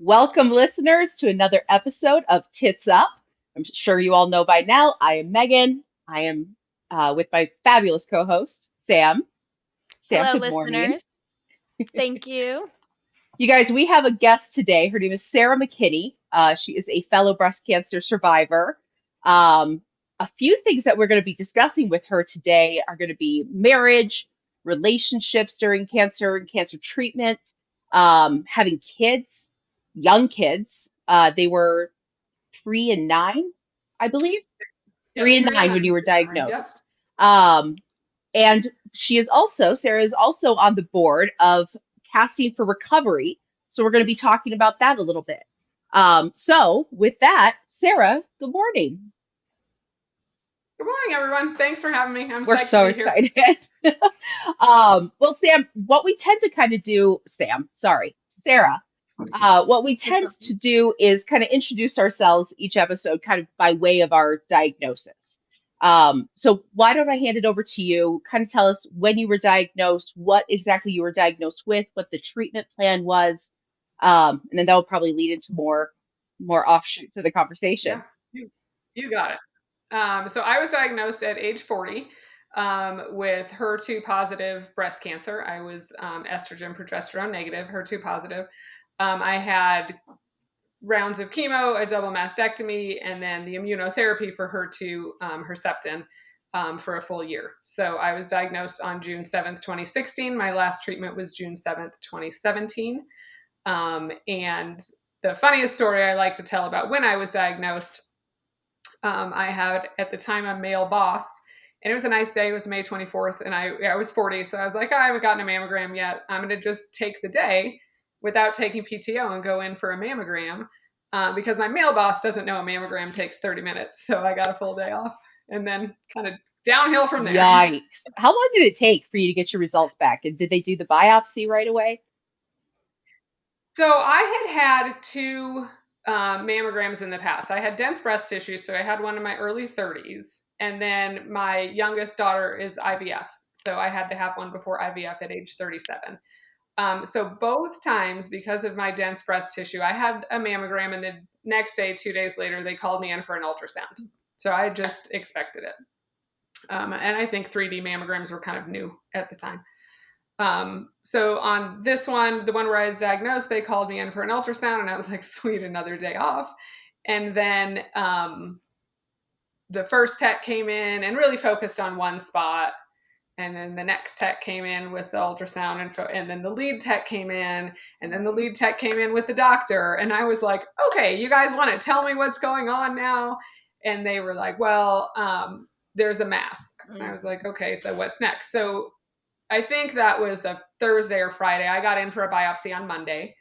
Welcome, listeners, to another episode of Tits Up. I'm sure you all know by now, I am Megan. I am with my fabulous co host, Sam. Sam, Hello, good morning. listeners. Thank you. You guys, we have a guest today. Her name is Sarah McKinney. She is a fellow breast cancer survivor. Um, a few things that we're going to be discussing with her today are going to be marriage, relationships during cancer and cancer treatment, having kids, young kids. They were 3 and 9, I believe. Yep, Three and three and nine when you nine. were 3 and 9. Yep. diagnosed. Um, and Sarah is also on the board of Casting for Recovery. So we're going to be talking about that a little bit. So with that, Sarah, good morning. Good morning, everyone. Thanks for having me. I'm We're psyched to so be here. excited. Well, Sam, what we tend to kind of do, Sarah, what we tend to do is kind of introduce ourselves each episode kind of by way of our diagnosis. So why don't I hand it over to you? Kind of tell us when you were diagnosed, what exactly you were diagnosed with, what the treatment plan was, and then that will probably lead into more offshoots of the Yeah, conversation. you got it. So I was diagnosed at age 40 with HER2 positive breast cancer. I was estrogen, progesterone negative, HER2 positive. I had rounds of chemo, a double mastectomy, and then the immunotherapy for HER2 Herceptin for a full year. So I was diagnosed on June 7th, 2016. My last treatment was June 7th, 2017. And the funniest story I like to tell about when I was diagnosed, I had at the time a male boss, and it was a nice day. It was May 24th, and I was 40, so I was like, I haven't gotten a mammogram yet. I'm going to just take the day without taking PTO and go in for a mammogram because my male boss doesn't know a mammogram takes 30 minutes. So I got a full day off and then kind of downhill from there. Yikes. How long did it take for you to get your results back? And did they do the biopsy right away? So I had two mammograms in the past. I had dense breast tissue, so I had one in my early 30s, and then my youngest daughter is IVF, so I had to have one before IVF at age 37. So both times, because of my dense breast tissue, I had a mammogram, and the next day, 2 days later, they called me in for an ultrasound. So I just expected it. And I think 3D mammograms were kind of new at the time. So on this one, the one where I was diagnosed, they called me in for an ultrasound, and I was like, sweet, another day off. And then the first tech came in and really focused on one spot. And then the next tech came in with the ultrasound and then the lead tech came in, and then the lead tech came in with the doctor. And I was like, okay, you guys want to tell me what's going on now? And they were like, well, there's a mass. And I was like, okay, so what's next? So I think that was a Thursday or Friday. I got in for a biopsy on Monday.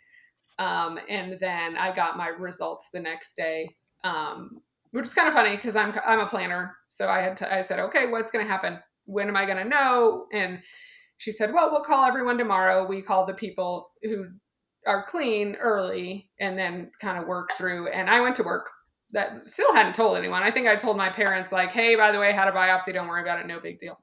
And then I got my results the next day, which is kind of funny because I'm a planner. So I said, okay, what's going to happen? When am I going to know? And she said, well, we'll call everyone tomorrow. We called the people who are clean early and then kind of work through. And I went to work. That still hadn't told anyone. I think I told my parents, like, hey, by the way, I had a biopsy. Don't worry about it. No big deal.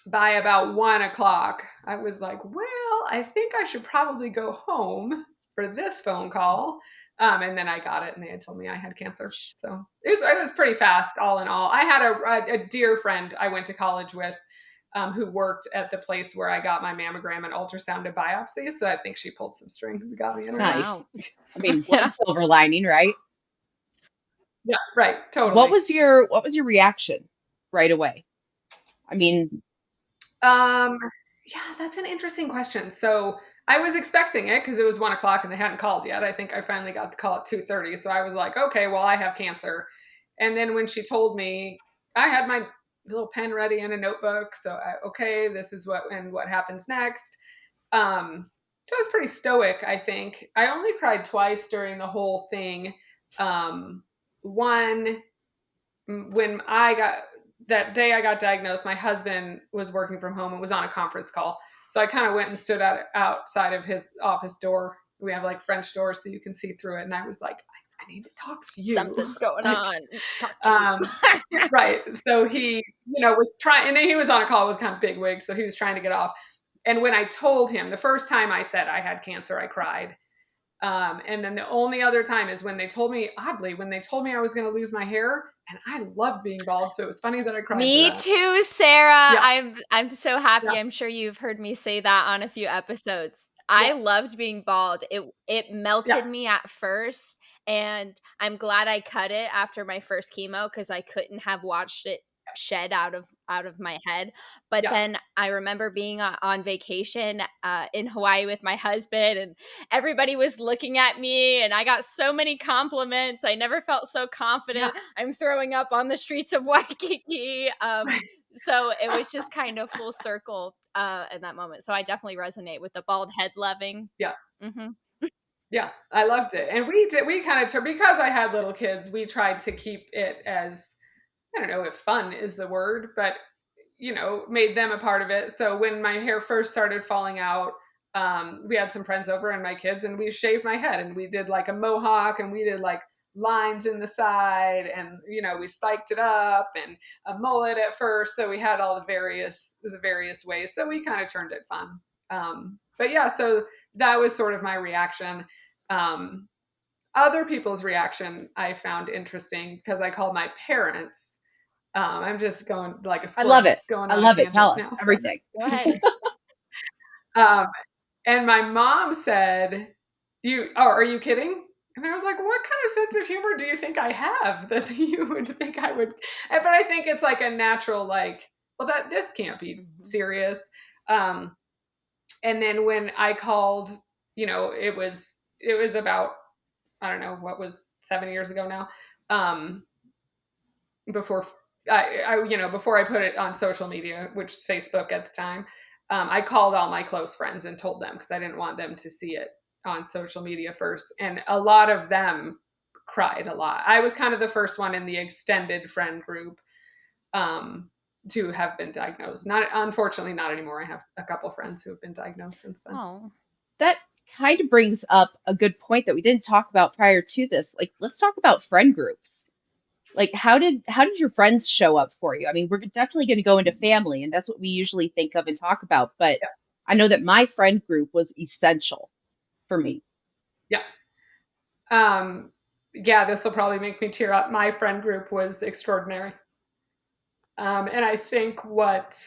By about 1 o'clock, I was like, well, I think I should probably go home for this phone call. And then I got it, and they had told me I had cancer. So it was pretty fast, all in all. I had a dear friend I went to college with who worked at the place where I got my mammogram and ultrasound and biopsy. So I think she pulled some strings and got me in. Nice. Wow. I mean, one Yeah. silver lining, right? Yeah, right, What totally. was your reaction right away? I mean, Um, yeah, that's an interesting question. So I was expecting it because it was 1 o'clock and they hadn't called yet. I think I finally got the call at 2:30. So I was like, okay, well, I have cancer. And then when she told me, I had my little pen ready and a notebook. So okay, this is what happens next. So I was pretty stoic, I think. I only cried twice during the whole thing. One when I got that day I got diagnosed, my husband was working from home and was on a conference call. So I kind of went and stood outside of his office door. We have like French doors so you can see through it. And I was like, I need to talk to you. Something's going Like, on. Talk to me. right. So he, was trying, and he was on a call with kind of big wigs. So he was trying to get off. And when I told him the first time I said I had cancer, I cried. And then the only other time is when they told me, oddly, when they told me I was going to lose my hair, and I loved being bald, so it was funny that I cried for Me that. too, Sarah. Yeah, I'm so happy. yeah, I'm sure you've heard me say that on a few episodes. yeah, I loved being bald. It yeah, melted me at first, and I'm glad I cut it after my first chemo because I couldn't have watched it shed out of my head. But yeah, then I remember being on vacation in Hawaii with my husband, and everybody was looking at me, and I got so many compliments. I never felt so yeah. confident. I'm throwing up on the streets of Waikiki. So it was just kind of full circle in that moment. So I definitely resonate with the bald head loving. Yeah. Hmm. Yeah, I loved it. And we kind of took, because I had little kids, we tried to keep it as, I don't know if fun is the word, but made them a part of it. So when my hair first started falling out, we had some friends over and my kids, and we shaved my head, and we did like a mohawk, and we did like lines in the side, and we spiked it up, and a mullet at first. So we had all the various ways. So we kind of turned it fun. But yeah, so that was sort of my reaction. Um, Other people's reaction I found interesting because I called my parents. I'm just going like a I love squirrel, it. just going I on a love it. Tell tangent us now. So, everything. Go ahead. um, and my mom said, are you kidding?" And I was like, "What kind of sense of humor do you think I have that you would think I would?" But I think it's like a natural, like, well, this can't be Mhm. serious. Um, and then when I called, it was about, I don't know, what was 7 years ago now. Before before I put it on social media, which is Facebook at the time, I called all my close friends and told them because I didn't want them to see it on social media first. And a lot of them cried a lot. I was kind of the first one in the extended friend group um, to have been diagnosed. Not unfortunately, not anymore. I have a couple friends who have been diagnosed since then. Oh, That kind of brings up a good point that we didn't talk about prior to this. Like, let's talk about friend groups. Like, how did your friends show up for you? I mean, we're definitely going to go into family, and that's what we usually think of and talk about. But I know that my friend group was essential for me. Yeah. Yeah, this will probably make me tear up. My friend group was extraordinary. And I think what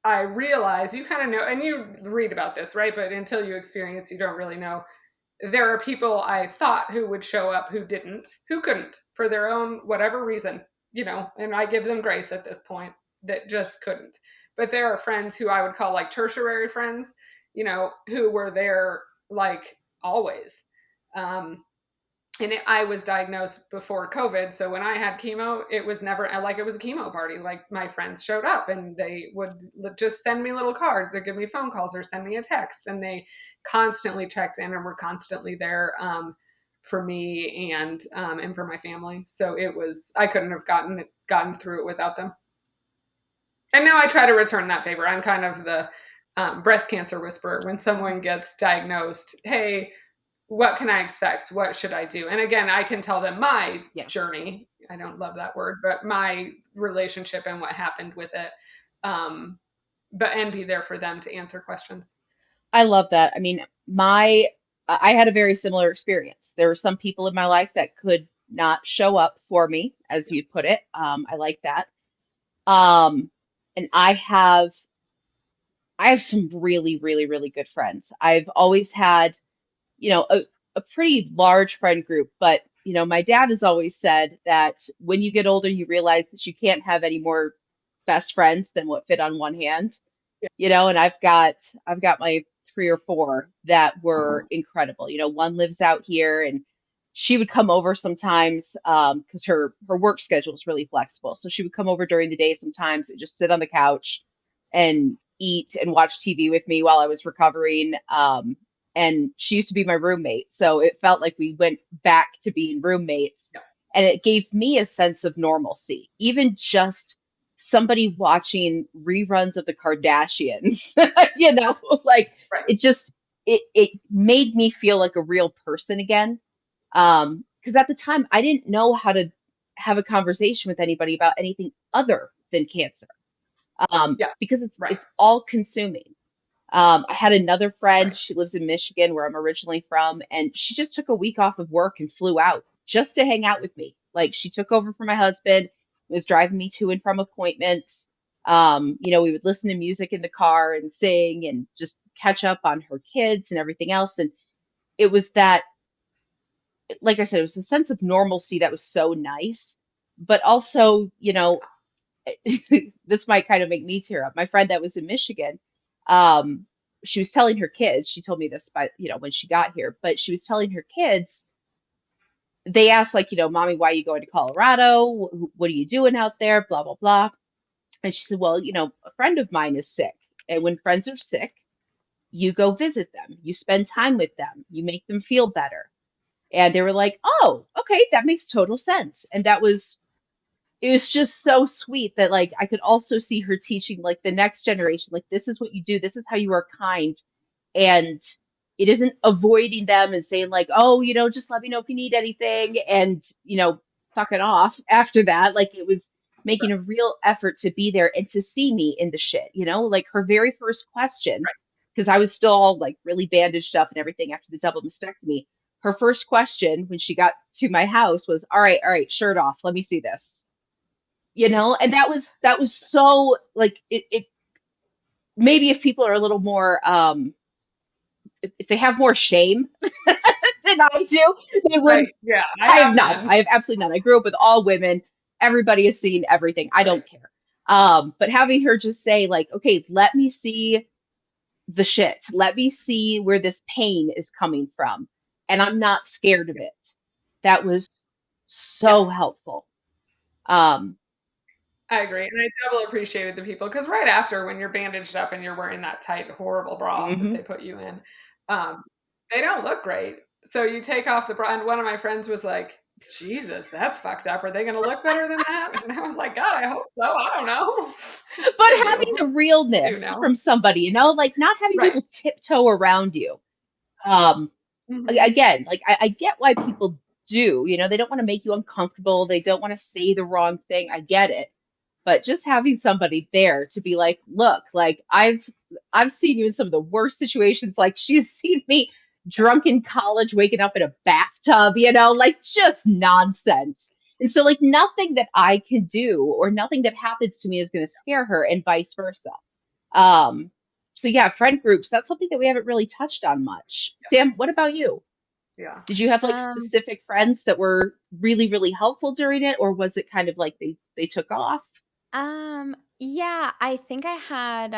I realize, you kind of know, and you read about this, right? But until you experience, you don't really know. There are people I thought who would show up who couldn't for their own whatever reason, and I give them grace at this point, that just couldn't. But there are friends who I would call like tertiary friends, who were there like always. Um, and I was diagnosed before COVID. So when I had chemo, it was never like it was a chemo party. Like my friends showed up and they would just send me little cards or give me phone calls or send me a text. And they constantly checked in and were constantly there for me and for my family. So I couldn't have gotten through it without them. And now I try to return that favor. I'm kind of the breast cancer whisperer. When someone gets diagnosed, hey, what can I expect? What should I do? And again, I can tell them my Yeah, journey. I don't love that word, but my relationship and what happened with it. Um, and be there for them to answer questions. I love that. I mean, I had a very similar experience. There were some people in my life that could not show up for me, as you put it. I like that. Um, and I have some really, really, really good friends. I've always had, a pretty large friend group, but my dad has always said that when you get older, you realize that you can't have any more best friends than what fit on one hand. Yeah. And I've got my three or four that were incredible. One lives out here, and she would come over sometimes because her work schedule is really flexible. So she would come over during the day sometimes and just sit on the couch and eat and watch TV with me while I was recovering. And she used to be my roommate, so it felt like we went back to being roommates, Yeah. and it gave me a sense of normalcy, even just somebody watching reruns of the Kardashians, like Right. it made me feel like a real person again. Because at the time I didn't know how to have a conversation with anybody about anything other than cancer. Yeah. Because it's Right. it's all consuming. I had another friend, Right. she lives in Michigan, where I'm originally from, and she just took a week off of work and flew out just to hang out with me. Like she took over for my husband, was driving me to and from appointments. We would listen to music in the car and sing and just catch up on her kids and everything else. And it was that, like I said, it was a sense of normalcy that was so nice. But also, this might kind of make me tear up. My friend that was in Michigan, um, she was telling her kids, she told me this by, when she got here, but she was telling her kids, they asked like, Mommy, why are you going to Colorado? What are you doing out there? Blah, blah, blah. And she said, well, a friend of mine is sick. And when friends are sick, you go visit them, you spend time with them, you make them feel better. And they were like, oh, okay, that makes total sense. And it was just so sweet that like I could also see her teaching like the next generation, like this is what you do, this is how you are kind. And it isn't avoiding them and saying like, oh, just let me know if you need anything and, fuck it off after that. Like it was making a real effort to be there and to see me in the shit, like her very first question, because I was still all like really bandaged up and everything after the double mastectomy. Her first question when she got to my house was, all right, shirt off, let me see this, and that was so like it maybe if people are a little more if they have more shame than I do, they Right. wouldn't. Yeah, I I have have none. I none. have absolutely none. I grew up with all women. Everybody has seen everything. I Right. don't care. But having her just say like, okay, let me see the shit, let me see where this pain is coming from, and I'm not scared of it, that was Yeah, so helpful. um I agree. And I double appreciated the people because right after, when you're bandaged up and you're wearing that tight, horrible bra that mhm. they put you in, um, they don't look great. So you take off the bra, and one of my friends was like, Jesus, that's fucked up. Are they going to look better than that? And I was like, God, I hope so. I don't know. But They having do. the They do realness now. from somebody, like not having Right. people tiptoe around you. Um, Hmm. Again, like I get why people do, they don't want to make you uncomfortable. They don't want to say the wrong thing. I get it. But just having somebody there to be like, look, like I've seen you in some of the worst situations. Like she's seen me drunk in college, waking up in a bathtub, like just nonsense. And so like nothing that I can do or nothing that happens to me is going to scare her and vice versa. Um, so yeah, friend groups, that's something that we haven't really touched on much. Sam, what about you? Yeah. Did you have like Um, specific friends that were really, really helpful during it, or was it kind of like they took off? yeah, I think I had,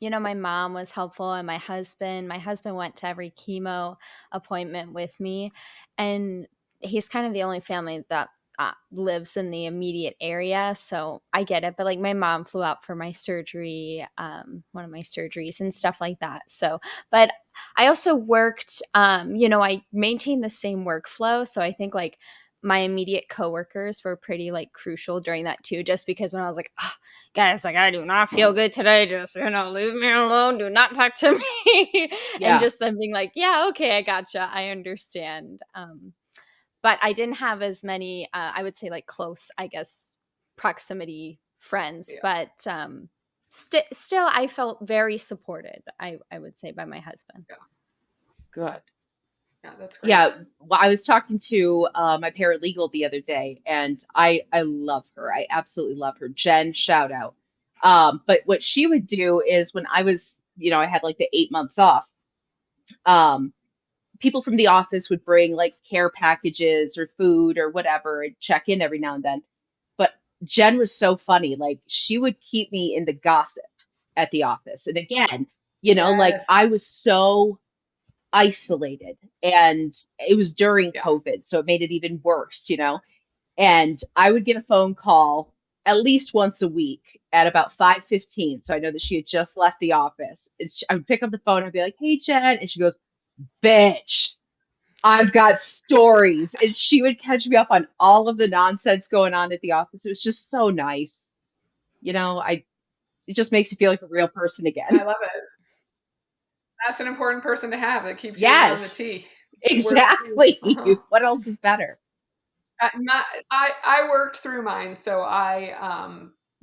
my mom was helpful and my husband went to every chemo appointment with me. And he's kind of the only family that lives in the immediate area. So I get it. But like my mom flew out for my surgery, one of my surgeries and stuff like that. So, but I also worked, I maintained the same workflow. So I think like my immediate coworkers were pretty like crucial during that too, just because when I was like, "Ah, guys, like I do not feel good today. Just, leave me alone. Do not talk to me." And Yeah. just them being like, yeah, okay, I gotcha. I understand. But I didn't have as many, I would say like close, I guess, proximity friends. Yeah. But still, I felt very supported, I would say, by my husband. Yeah. Good. Yeah. That's great. Yeah, well, I was talking to my paralegal the other day, and I love her. I absolutely love her. Jen, shout out. But what she would do is when I was, I had like the 8 months off. Um, People from the office would bring like care packages or food or whatever and check in every now and then. But Jen was so funny. Like she would keep me in the gossip at the office. And again, like Yes. I was so isolated and it was during Yeah. COVID, so it made it even worse. And I would get a phone call at least once a week at about 5:15. So I know that she had just left the office. I would pick up the phone and I'd be like, hey, Jen. And she goes, bitch, I've got stories. And she would catch me up on all of the nonsense going on at the office. It was just so nice. It just makes you feel like a real person I again. love it. That's an important person to have that keeps you in on the Yes, tea. Work too. exactly. Uh-huh. What else is better? My, I worked through mine, so I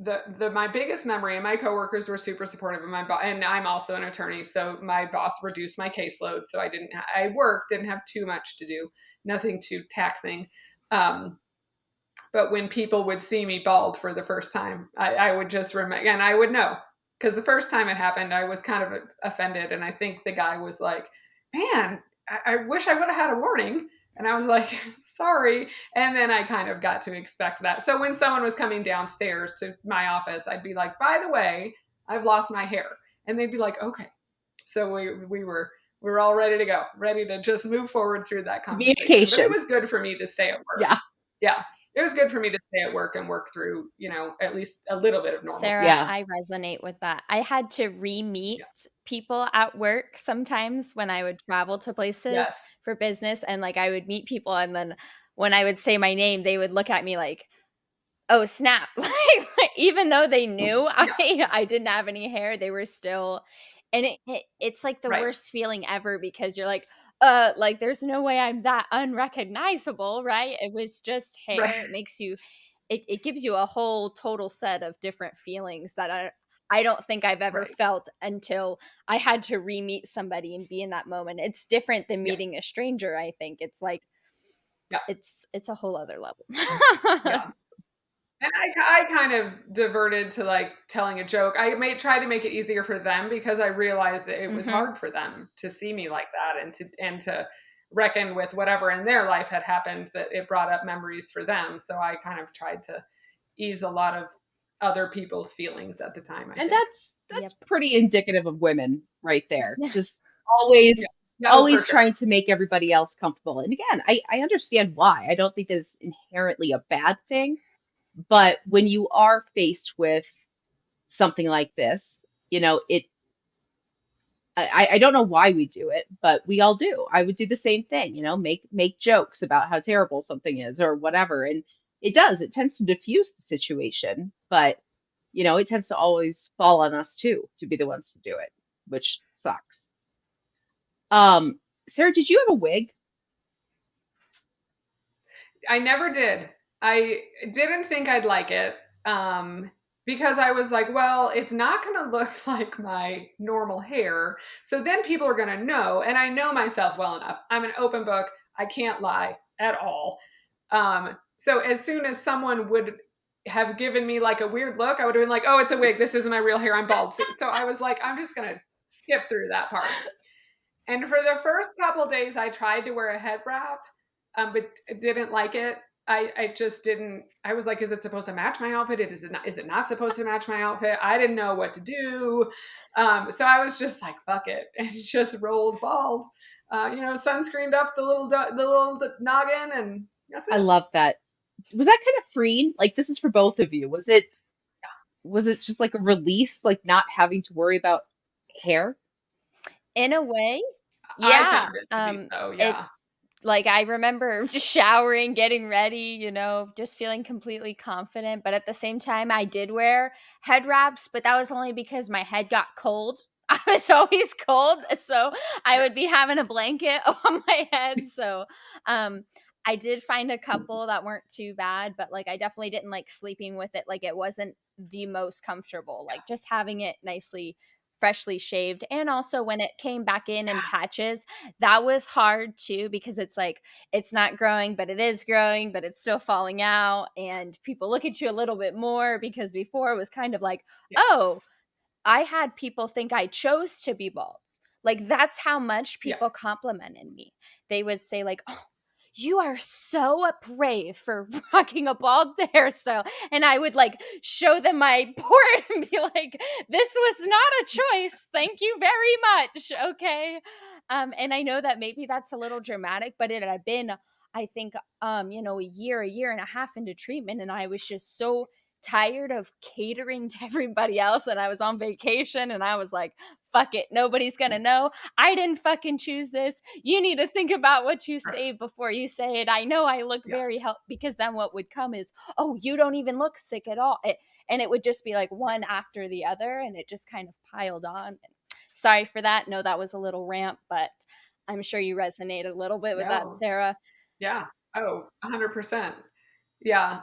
my biggest memory, and my coworkers were super supportive of and I'm also an attorney, so my boss reduced my caseload, so I worked, didn't have too much to do, nothing too taxing. Um, but when people would see me bald for the first time, I would just remember, and I would know, because the first time it happened, I was kind of offended, and I think the guy was like, "Man, I wish I would have had a warning." And I was like, "Sorry." And then I kind of got to expect that. So when someone was coming downstairs to my office, I'd be like, "By the way, I've lost my hair," and they'd be like, "Okay." So we were all ready to go, ready to just move forward through that conversation. But it Communication. was good for me to stay at work. Yeah. Yeah, it was good for me to stay at work and work through, at least a little bit of normalcy. Sarah, Yeah. I resonate with that. I had to Yeah. re-meet people at work sometimes when I would travel to places Yes. for business, and like I would meet people, and then when I would say my name, they would look at me like, "Oh, snap." Like, even though they knew Yeah. I didn't have any hair, they were still, and it's like the Right. worst feeling ever because you're like there's no way I'm that unrecognizable, right? It was just Right. hair. It makes you it gives you a whole total set of different feelings that I don't think I've ever Right. felt until I had to re-meet somebody and be in that moment. It's different than Yeah. meeting a stranger, I think. It's like Yeah. it's a whole other level. Yeah. And I kind of diverted to like telling a joke. I may try to make it easier for them because I realized that it was Mhm. hard for them to see me like that and to reckon with whatever in their life had happened, that it brought up memories for them. So I kind of tried to ease a lot of other people's feelings at the time, I And think. that's Yep. pretty indicative of women right there. Just always Yeah. No, always for sure. trying to make everybody else comfortable. And again, I understand why. I don't think it's inherently a bad thing, but when you are faced with something like this, it I don't know why we do it, but we all do. I would do the same thing, make jokes about how terrible something is or whatever. And it tends to diffuse the situation, but it tends to always fall on us too to be the ones to do it, which sucks. Sarah, did you have a wig? I never did. I didn't think I'd like it, um, because I was like, well, it's not going to look like my normal hair. So then people are going to know. And I know myself well enough. I'm an open book. I can't lie at all. So as soon as someone would have given me like a weird look, I would have been like, oh, it's a wig. This isn't my real hair. I'm bald. So I was like, I'm just going to skip through that part. And for the first couple days, I tried to wear a head wrap, but didn't like it. I just didn't. I was like, is it supposed to match my outfit? Is it not supposed to match my outfit? I didn't know what to do. So I was just like, fuck it, and just rolled bald. Sunscreened up the little noggin, and that's I it. love that. Was that kind of freeing? Like this is for both of you. Was it just like a release, like not having to worry about hair? In a way, I yeah. found it to be so. It Yeah. like I remember just showering, getting ready, just feeling completely confident. But at the same time, I did wear head wraps, but that was only because my head got cold. I was always cold, so I Yeah. would be having a blanket on my head. So, um, I did find a couple that weren't too bad, but like I definitely didn't like sleeping with it. Like it wasn't the most comfortable. Like just having it nicely freshly shaved, and also when it came back in patches, that was hard too because it's like it's not growing but it is growing but it's still falling out, and people look at you a little bit more because before it was kind of like, Yeah. oh, I had people think I chose to be bald. Like that's how much Yeah. people complimented me. They would say like, "Oh, you are so brave for rocking a bald hairstyle." And I would like show them my port and be like, "This was not a choice. Thank you very much." Okay. And I know that maybe that's a little dramatic, but it had been, I think, a year and a half into treatment, and I was just so tired of catering to everybody else, and I was on vacation and I was like, fuck it, nobody's gonna know. I didn't fucking choose this. You need to think about what you Right. say before you say it. I know I look Yeah. very healthy, because then what would come is, oh, you don't even look sick at all. And it would just be like one after the other, and it just kind of piled on. Sorry for that. No, that was a little rant, but I'm sure you resonate a little bit with that, No. Sarah. Yeah. Oh, 100%. Yeah.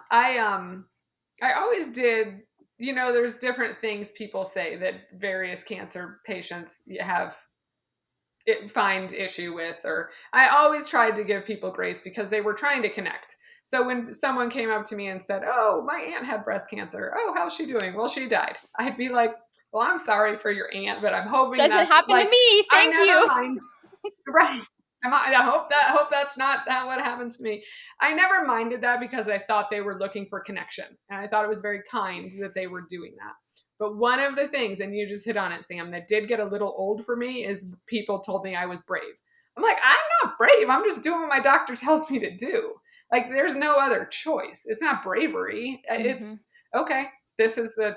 I always did. there's different things people say that various cancer patients find issue with, or I always tried to give people grace because they were trying to connect. So when someone came up to me and said, "Oh, my aunt had breast cancer. Oh, how's she doing?" "Well, she died." I'd be like, "Well, I'm sorry for your aunt, but I'm hoping Doesn't that's happen to like, me. I Thank never you. mind." Right. I hope that's not what happens to me. I never minded that because I thought they were looking for connection, and I thought it was very kind that they were doing that. But one of the things, and you just hit on it, Sam, that did get a little old for me is people told me I was brave. I'm like, I'm not brave. I'm just doing what my doctor tells me to do. Like, there's no other choice. It's not bravery. Hmm. It's okay. This is the,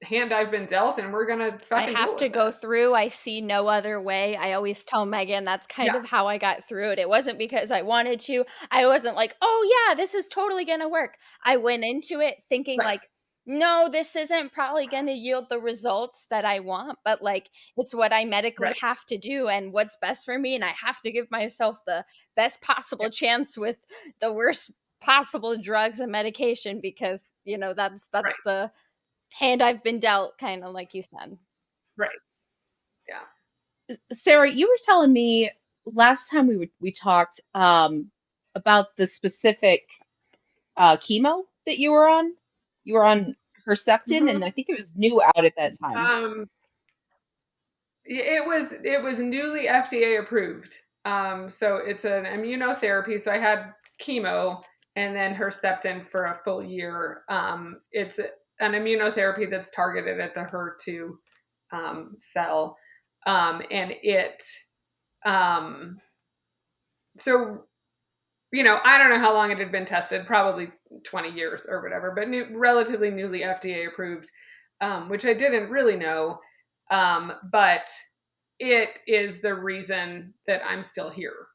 hand I've been dealt, and we're gonna I fucking deal have to with go it. through. I see no other way. I always tell Megan that's kind Yeah. of how I got through it. It wasn't because I wanted to. I wasn't like, oh, yeah, this is totally going to work. I went into it thinking, Right. like, no, this isn't probably going to yield the results that I want, but like, it's what I medically Right. have to do and what's best for me. And I have to give myself the best Yeah. possible chance with the worst possible drugs and medication because, Right. that's the hand I've been dealt, kind of like you said. Right. Yeah. Sarah, you were telling me last time we talked about the specific chemo that you were on. You were on Herceptin, and I Hmm. think it was new out at that time. Um, it was newly FDA approved. So it's an immunotherapy. So I had chemo and then Herceptin for a full year. It's an immunotherapy that's targeted at the HER2 cell, and it um, so I don't know how long it had been tested, probably 20 years or whatever, but relatively newly FDA approved, which I didn't really know. But it is the reason that I'm still here.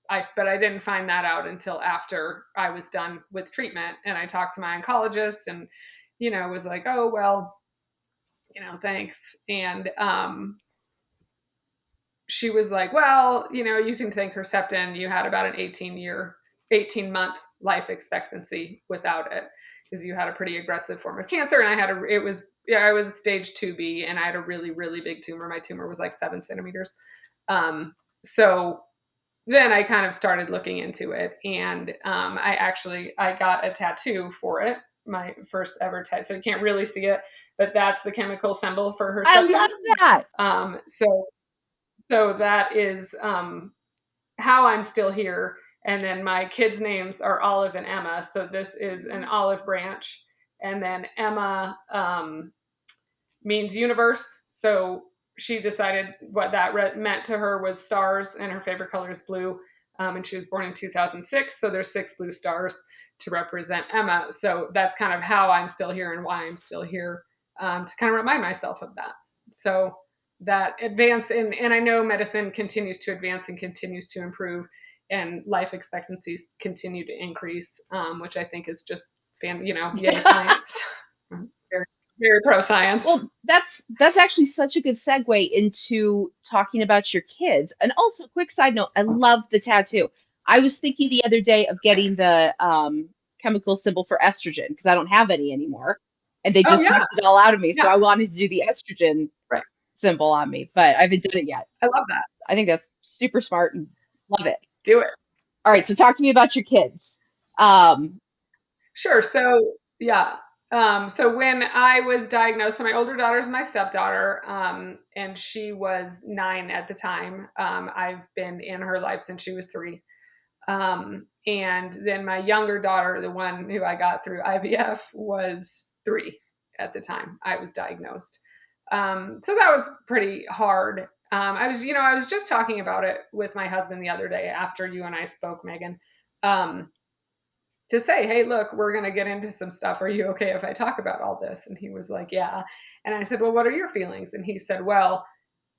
But I didn't find that out until after I was done with treatment. And I talked to my oncologist and, was like, oh, well, thanks. And she was like, well, you can thank Herceptin. You had about an 18-month life expectancy without it because you had a pretty aggressive form of cancer. And I was stage 2B and I had a really, really big tumor. My tumor was like 7 centimeters. So then I kind of started looking into it, and I got a tattoo for it, my first ever tattoo. So you can't really see it, but that's the chemical symbol for I Herceptin. love that. So that is how I'm still here. And then my kids' names are Olive and Emma. So this is an olive branch. And then Emma means universe. So she decided what that meant to her was stars, and her favorite color is blue. And she was born in 2006. So there's 6 blue stars to represent Emma. So that's kind of how I'm still here and why I'm still here, to kind of remind myself of that. So that advance and I know medicine continues to advance and continues to improve, and life expectancies continue to increase, which I think is just yay science. very, very pro science. Well, that's actually such a good segue into talking about your kids. And also, quick side note, I love the tattoo. I was thinking the other day of getting Thanks. the chemical symbol for estrogen because I don't have any anymore, and they Oh just yeah, knocked it all out of me. So yeah, I wanted to do the estrogen right. symbol on me, but I haven't done it yet. I love that. I think that's super smart and love it. Do it. All right, so talk to me about your kids. Um, Sure. So yeah. So when I was diagnosed, so my older daughter is my stepdaughter, and she was 9 at the time. I've been in her life since she was 3. And then my younger daughter, the one who I got through IVF, was 3 at the time I was diagnosed. So that was pretty hard. I was just talking about it with my husband the other day after you and I spoke, Megan, to say, hey, look, we're going to get into some stuff. Are you okay if I talk about all this? And he was like, yeah. And I said, well, what are your feelings? And he said, well,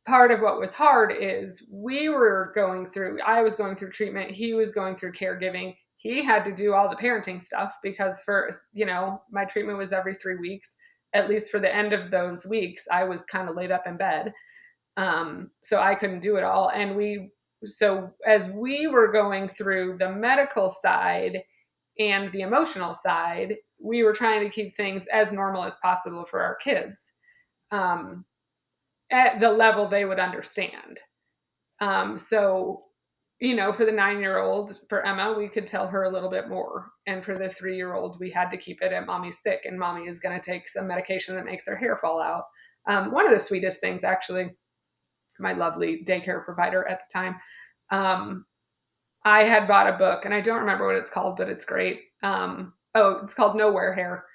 part of what was hard is I was going through treatment. He was going through caregiving. He had to do all the parenting stuff because my treatment was every 3 weeks. At least for the end of those weeks, I was kind of laid up in bed. So I couldn't do it all. So as we were going through the medical side and the emotional side, we were trying to keep things as normal as possible for our kids, um, at the level they would understand. So, for the 9-year-old, for Emma, we could tell her a little bit more. And for the 3-year-old, we had to keep it at mommy's sick, and mommy is going to take some medication that makes her hair fall out. One of the sweetest things, actually, my lovely daycare provider at the time, um, I had bought a book, and I don't remember what it's called, but it's great. It's called Nowhere Hair.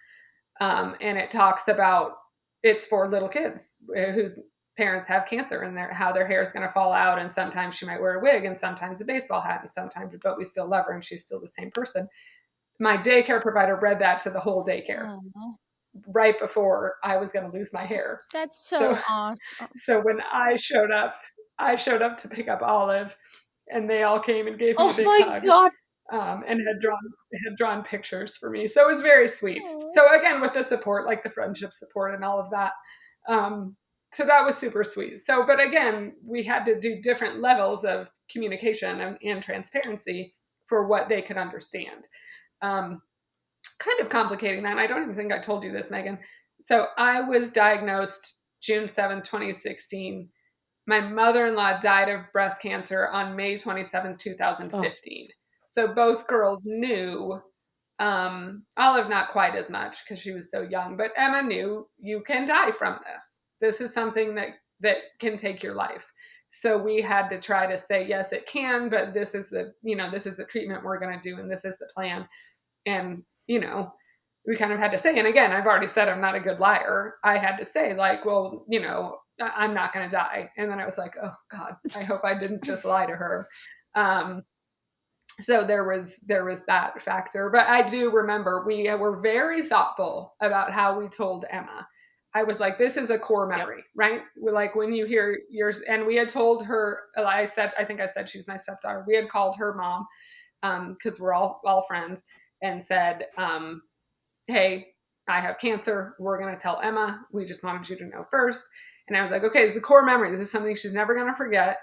And it talks about, it's for little kids whose parents have cancer, and how their hair is going to fall out. And sometimes she might wear a wig, and sometimes a baseball hat, and sometimes, but we still love her and she's still the same person. My daycare provider read that to the whole daycare right before I was going to lose my hair. That's so awesome. So when I showed up to pick up Olive, and they all came and gave me a big hug. God. And had drawn pictures for me. So it was very sweet. Aww. So again, with the support, like the friendship support and all of that. So that was super sweet. So, but again, we had to do different levels of communication and transparency for what they could understand. Kind of complicating that. I don't even think I told you this, Megan. So I was diagnosed June 7th, 2016. My mother-in-law died of breast cancer on May 27th, 2015. Oh. So both girls knew, Olive not quite as much because she was so young, but Emma knew, you can die from this. This is something that can take your life. So we had to try to say, yes, it can, but this is the treatment we're going to do, and this is the plan. And, we kind of had to say, and again, I've already said I'm not a good liar. I had to say, like, well, I'm not going to die. And then I was like, oh God, I hope I didn't just lie to her. So there was that factor, but I do remember we were very thoughtful about how we told Emma. I was like, this is a core memory, right? We're like, when you hear yours, and we had told her, I think I said she's my stepdaughter. We had called her mom, because we're all friends, and said, hey, I have cancer. We're going to tell Emma. We just wanted you to know first. And I was like, okay, this is a core memory. This is something she's never going to forget.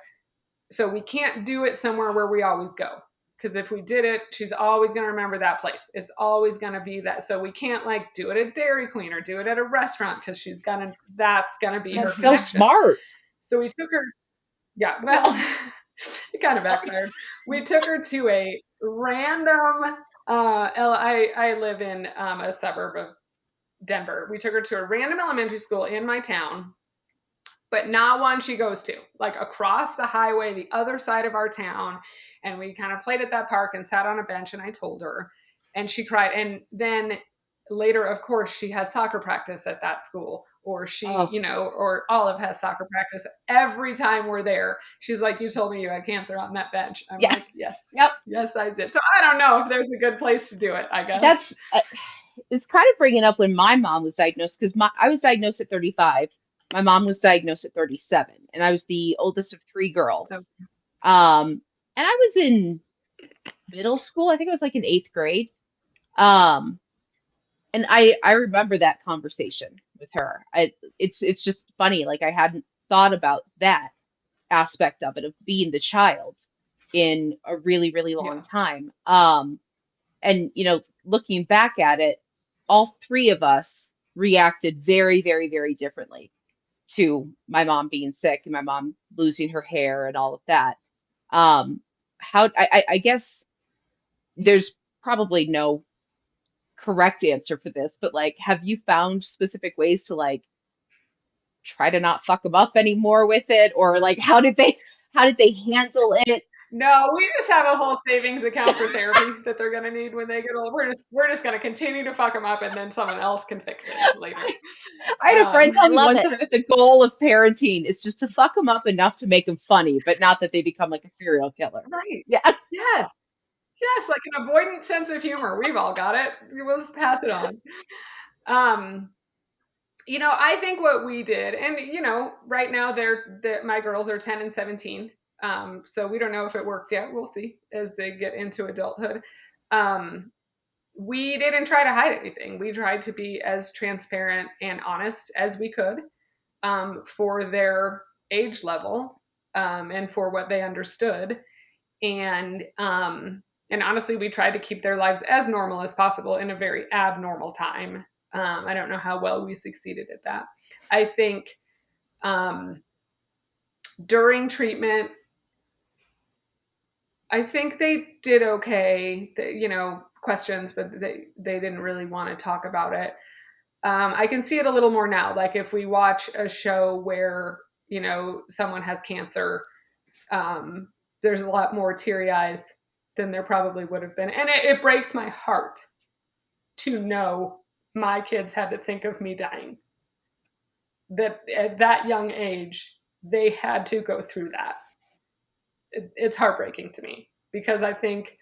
So we can't do it somewhere where we always go. Because if we did it, she's always going to remember that place. It's always going to be that. So we can't do it at Dairy Queen or do it at a restaurant, because that's going to be her connection. So smart. So we took her, yeah, well, it kind of backfired. We took her to a random, I live in a suburb of Denver. We took her to a random elementary school in my town, but not one she goes to, like across the highway, the other side of our town. And we kind of played at that park and sat on a bench, and I told her, and she cried. And then later, of course, she has soccer practice at that school, or or Olive has soccer practice. Every time we're there, she's like, you told me you had cancer on that bench. I'm like, yes, yep, yes, I did. So I don't know if there's a good place to do it, I guess. That's, it's kind of bringing up when my mom was diagnosed, because I was diagnosed at 35. My mom was diagnosed at 37, and I was the oldest of 3 girls. Okay. And I was in middle school. I think I was in 8th grade. And I remember that conversation with her. It's just funny. I hadn't thought about that aspect of it, of being the child, in a really, really long time. And, looking back at it, all 3 of us reacted very, very, very differently to my mom being sick and my mom losing her hair and all of that. I guess there's probably no correct answer for this, but have you found specific ways to try to not fuck them up anymore with it, or how did they handle it? No, we just have a whole savings account for therapy that they're gonna need when they get old. We're just gonna continue to fuck them up, and then someone else can fix it later. I had a friend tell me one time that the goal of parenting is just to fuck them up enough to make them funny, but not that they become a serial killer. Right. Yeah. Yes. Yes, an avoidant sense of humor. We've all got it. We'll just pass it on. I think what we did, and right now my girls are 10 and 17. So we don't know if it worked yet. We'll see as they get into adulthood. We didn't try to hide anything. We tried to be as transparent and honest as we could, for their age level, and for what they understood. And And honestly, we tried to keep their lives as normal as possible in a very abnormal time. I don't know how well we succeeded at that. I think during treatment, I think they did okay. Questions, but they didn't really want to talk about it. I can see it a little more now. Like if we watch a show where someone has cancer, there's a lot more teary eyes than there probably would have been, and it breaks my heart to know my kids had to think of me dying. That at that young age they had to go through that. It's heartbreaking to me because I think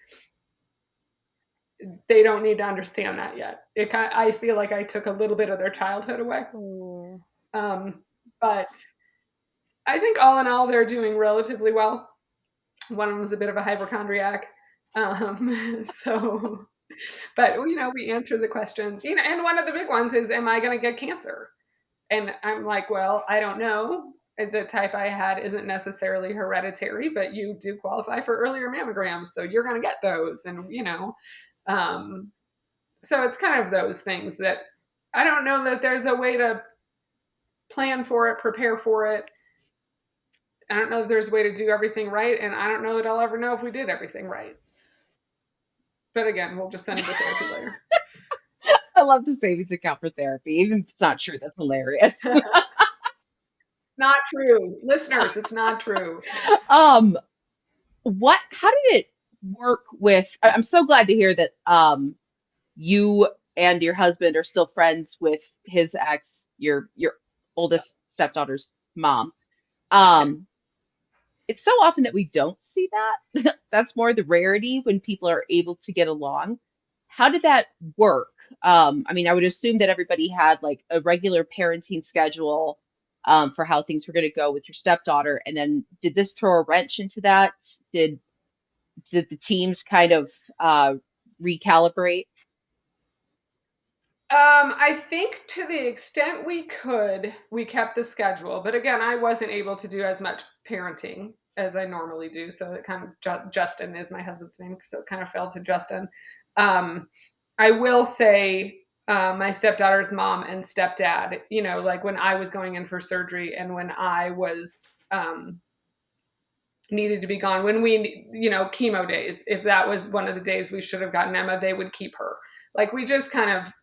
they don't need to understand that yet. I feel like I took a little bit of their childhood away. Ooh. But I think all in all, they're doing relatively well. One of them was a bit of a hypochondriac. So, but we answer the questions, and one of the big ones is, am I going to get cancer? And I'm like, well, I don't know. The type I had isn't necessarily hereditary, but you do qualify for earlier mammograms, so you're going to get those. And, so it's kind of those things that I don't know that there's a way to plan for it, prepare for it. I don't know if there's a way to do everything right, and I don't know that I'll ever know if we did everything right. But again, we'll just send him to therapy later. I love the savings account for therapy. Even if it's not true, that's hilarious. Not true. Listeners, it's not true. How did it work with, I'm so glad to hear that you and your husband are still friends with his ex, your oldest stepdaughter's mom. It's so often that we don't see that. That's more the rarity when people are able to get along. How did that work? I mean, I would assume that everybody had like a regular parenting schedule for how things were going to go with your stepdaughter. And then did this throw a wrench into that? Did the teams kind of recalibrate? I think to the extent we could, we kept the schedule. But again, I wasn't able to do as much parenting as I normally do. So it kind of, Justin is my husband's name, so it kind of fell to Justin. I will say my stepdaughter's mom and stepdad, like when I was going in for surgery and when I was needed to be gone, when we, chemo days, if that was one of the days we should have gotten Emma, they would keep her. Like we just kind of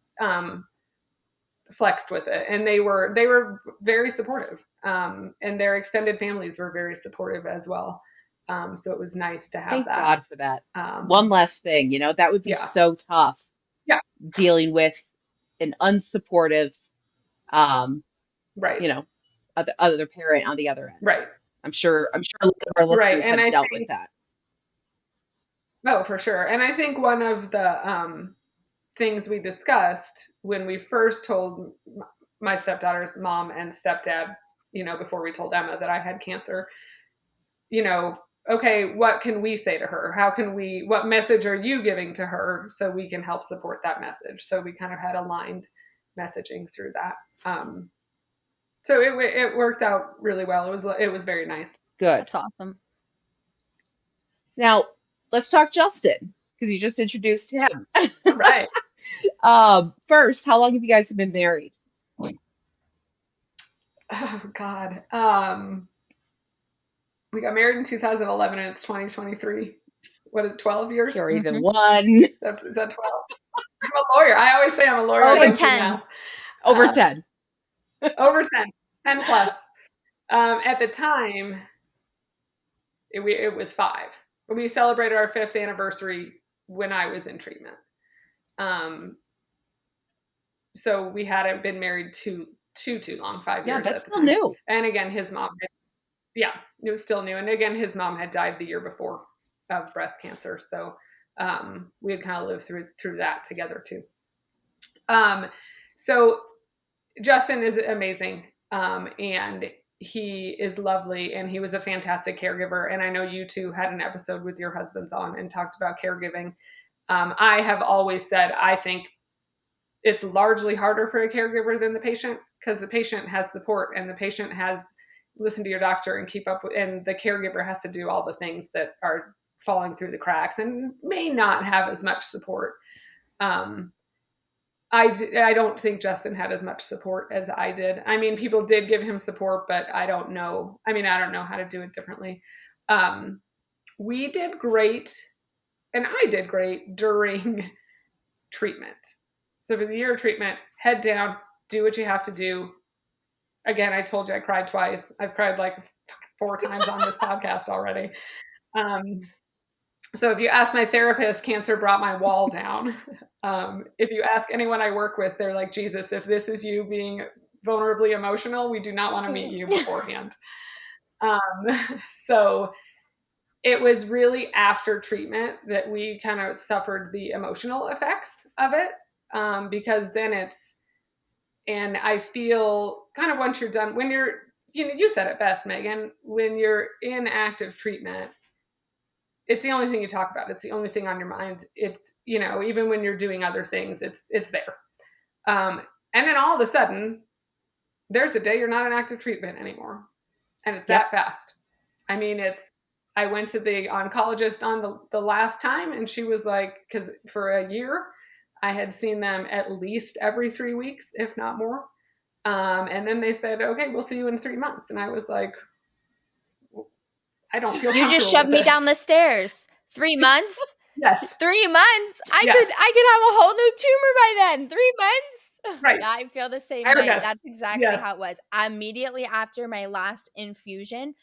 flexed with it, and they were very supportive, and their extended families were very supportive as well. So it was nice to have Thank that. God for that. One last thing, that would be Yeah. so tough. Yeah. Dealing with an unsupportive, Right. other parent on the other end. Right. I'm sure a lot of our Right. listeners And have I dealt think, with that. oh, for sure. And I think one of the things we discussed when we first told my stepdaughter's mom and stepdad, before we told Emma that I had cancer, okay, what can we say to her? What message are you giving to her so we can help support that message? So we kind of had aligned messaging through that. So it worked out really well. It was very nice. Good. That's awesome. Now, let's talk Justin, because you just introduced him. Right. First, how long have you guys been married? Oh, God. We got married in 2011 and it's 2023. What is it, 12 years? Or even Mhm. one. Is that 12? I'm a lawyer. I always say I'm a lawyer. Over I don't do 10. math. Over 10. Over 10 plus. At the time, it was 5. We celebrated our 5th anniversary when I was in treatment. So we hadn't been married too long, 5 Yeah, years that's at the still time. new. And again, his mom, it was still new. And again, his mom had died the year before of breast cancer. So we had kind of lived through that together too. So Justin is amazing. And he is lovely, and he was a fantastic caregiver. And I know you two had an episode with your husbands on and talked about caregiving. I have always said, I think it's largely harder for a caregiver than the patient, because the patient has support and the patient has listened to your doctor and keep up with, and the caregiver has to do all the things that are falling through the cracks and may not have as much support. Um, I don't think Justin had as much support as I did. I mean, people did give him support, but I don't know. I mean, I don't know how to do it differently. Um, we did great, and I did great during treatment. So for the year of treatment, head down, do what you have to do. Again, I told you I cried twice. I've cried like 4 times on this podcast already. Um, so if you ask my therapist, cancer brought my wall down. If you ask anyone I work with, they're like, Jesus, if this is you being vulnerably emotional, we do not want to meet you beforehand. Um, so it was really after treatment that we kind of suffered the emotional effects of it, because then and I feel kind of once you're done, when you're, you said it best, Megan, when you're in active treatment, it's the only thing you talk about. It's the only thing on your mind. It's, even when you're doing other things, it's there. And then all of a sudden, there's a day you're not in active treatment anymore. And it's Yep. that fast. I mean, I went to the oncologist on the last time, and she was like, because for a year, I had seen them at least every 3 weeks, if not more. And then they said, okay, we'll see you in 3 months. And I was like, I don't feel You just comfortable with shoved me down the this. stairs. 3 months? Yes. 3 months? I Yes. could have a whole new tumor by then. 3 months? Right. Yeah, I feel the same I would way. guess. That's exactly Yes. how it was. Immediately after my last infusion,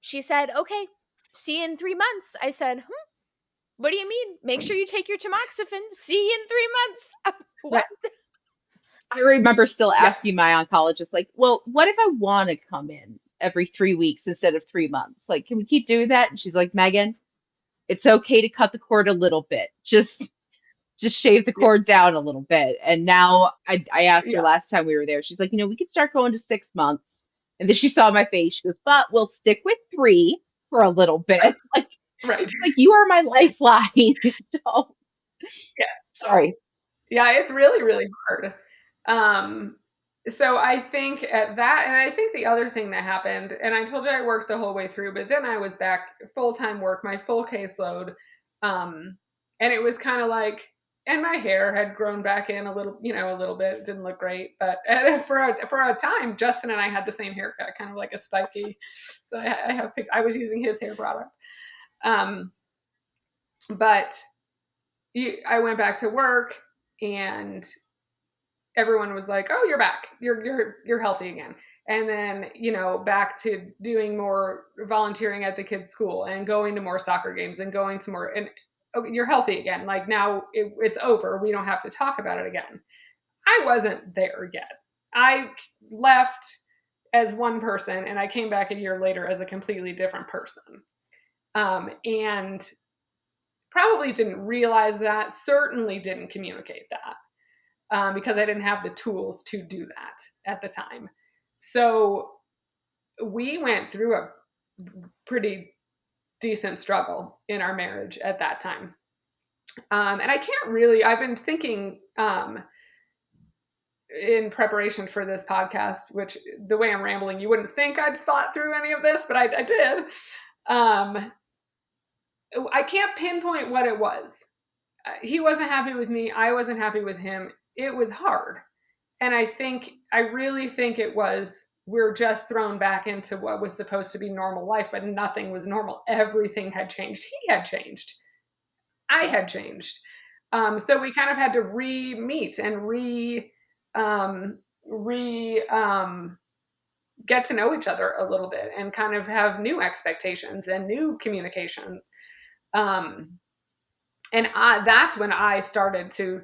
she said, "Okay, see you in 3 months." I said, "What do you mean? Make sure you take your tamoxifen. See you in 3 months." Right. What? I remember still Yeah. asking my oncologist, like, well, what if I want to come in every 3 weeks instead of 3 months? Like, can we keep doing that? And she's like, Megan, it's okay to cut the cord a little bit. Just shave the Yeah. cord down a little bit. And now I asked her Yeah. last time we were there, she's like, we could start going to 6 months. And then she saw my face. She goes, but we'll stick with 3 for a little Right. bit. Like, Right. it's like, you are my lifeline. Don't. Yeah. Sorry. Yeah. It's really, really hard. Um, so I think at that, and I think the other thing that happened, and I told you I worked the whole way through, but then I was back full time work, my full caseload. Um, and it was kind of like, and my hair had grown back in a little, a little bit. It didn't look great, but for a time, Justin and I had the same haircut, kind of like a spiky. So I was using his hair product. Um, but I went back to work, and everyone was like, "Oh, you're back. You're healthy again." And then, back to doing more volunteering at the kids' school and going to more soccer games and going to more, and oh, you're healthy again. Like now it's over. We don't have to talk about it again. I wasn't there yet. I left as one person and I came back a year later as a completely different person. And probably didn't realize that, certainly didn't communicate that, because I didn't have the tools to do that at the time. So we went through a pretty decent struggle in our marriage at that time. And I can't really, I've been thinking, in preparation for this podcast, which the way I'm rambling, you wouldn't think I'd thought through any of this, but I did. I can't pinpoint what it was. He wasn't happy with me. I wasn't happy with him. It was hard. And I really think it was, we're just thrown back into what was supposed to be normal life, but nothing was normal. Everything had changed. He had changed. I had changed. So we kind of had to re-meet and re get to know each other a little bit and kind of have new expectations and new communications. Um, and that's when I started to,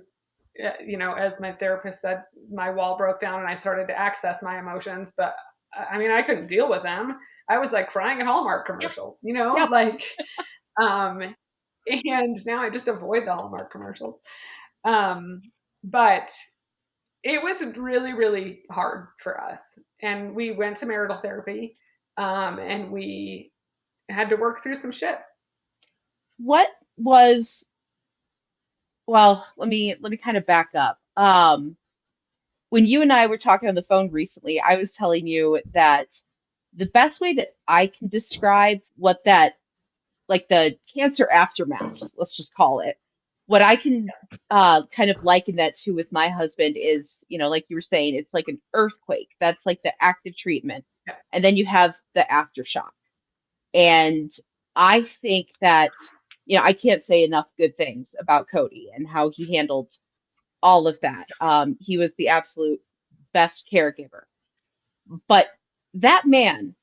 as my therapist said, my wall broke down and I started to access my emotions. But I mean, I couldn't deal with them. I was like crying at Hallmark Yep. commercials, Yep. like, um, and now I just avoid the Hallmark commercials. Um, but it was really, really hard for us. And we went to marital therapy, and we had to work through some shit. What was, well, let me kind of back up. When you and I were talking on the phone recently, I was telling you that the best way that I can describe what that like the cancer aftermath, let's just call it. What I can kind of liken that to with my husband is, like you were saying, it's like an earthquake. That's like the active treatment. Yeah. And then you have the aftershock. And I think that, I can't say enough good things about Cody and how he handled all of that. He was the absolute best caregiver. But that man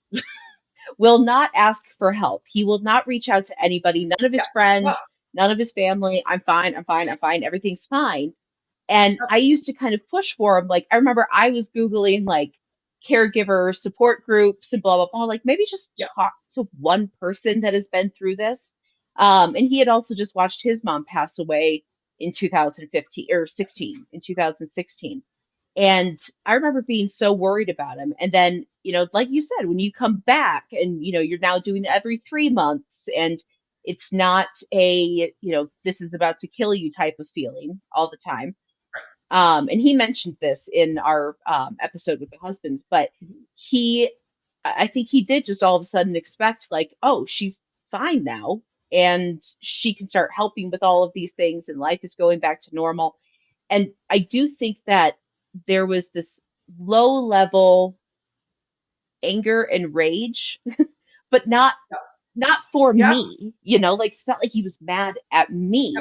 will not ask for help. He will not reach out to anybody, none of his Yeah. Well, friends, none of his family. I'm fine, I'm fine, I'm fine, everything's fine. And I used to kind of push for him. Like, I remember I was Googling like caregiver support groups and blah, blah, blah. Like, maybe just yeah. talk to one person that has been through this. And he had also just watched his mom pass away in 2015 or 16, in 2016. And I remember being so worried about him. And then, like you said, when you come back and, you're now doing every 3 months and it's not a, this is about to kill you type of feeling all the time. And he mentioned this in our episode with the husbands, but he, I think he did just all of a sudden expect, like, oh, she's fine now, and she can start helping with all of these things, and life is going back to normal. And I do think that there was this low level anger and rage, but not for Yeah. me, like it's not like he was mad at Yeah. me.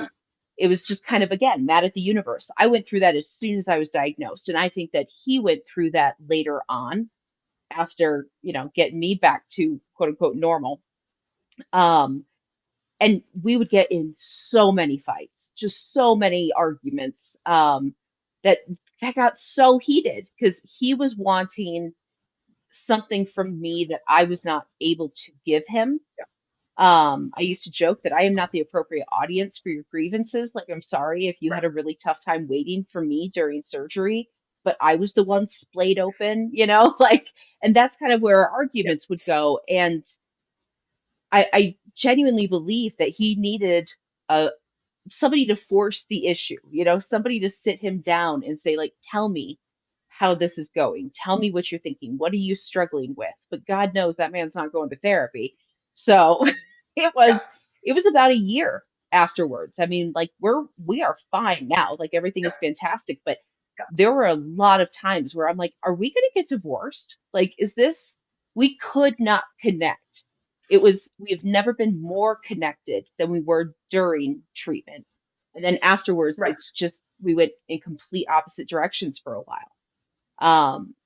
It was just kind of, again, mad at the universe. I went through that as soon as I was diagnosed. And I think that he went through that later on after, getting me back to quote unquote normal. Um, and we would get in so many fights, just so many arguments, that that got so heated because he was wanting something from me that I was not able to give him. I used to joke that I am not the appropriate audience for your grievances. Like, I'm sorry if you Right. had a really tough time waiting for me during surgery, but I was the one splayed open, like, and that's kind of where our Yeah. arguments would go. And I genuinely believe that he needed a somebody to force the issue, somebody to sit him down and say, like, tell me how this is going. Tell me what you're thinking. What are you struggling with? But God knows that man's not going to therapy. So it Yeah. was it was about a year afterwards. I mean, like we are fine now. Like everything Yeah. is fantastic, but Yeah. there were a lot of times where I'm like, are we going to get divorced? Like, is this we could not connect. We have never been more connected than we were during treatment. And then afterwards, Right. it's just we went in complete opposite directions for a while.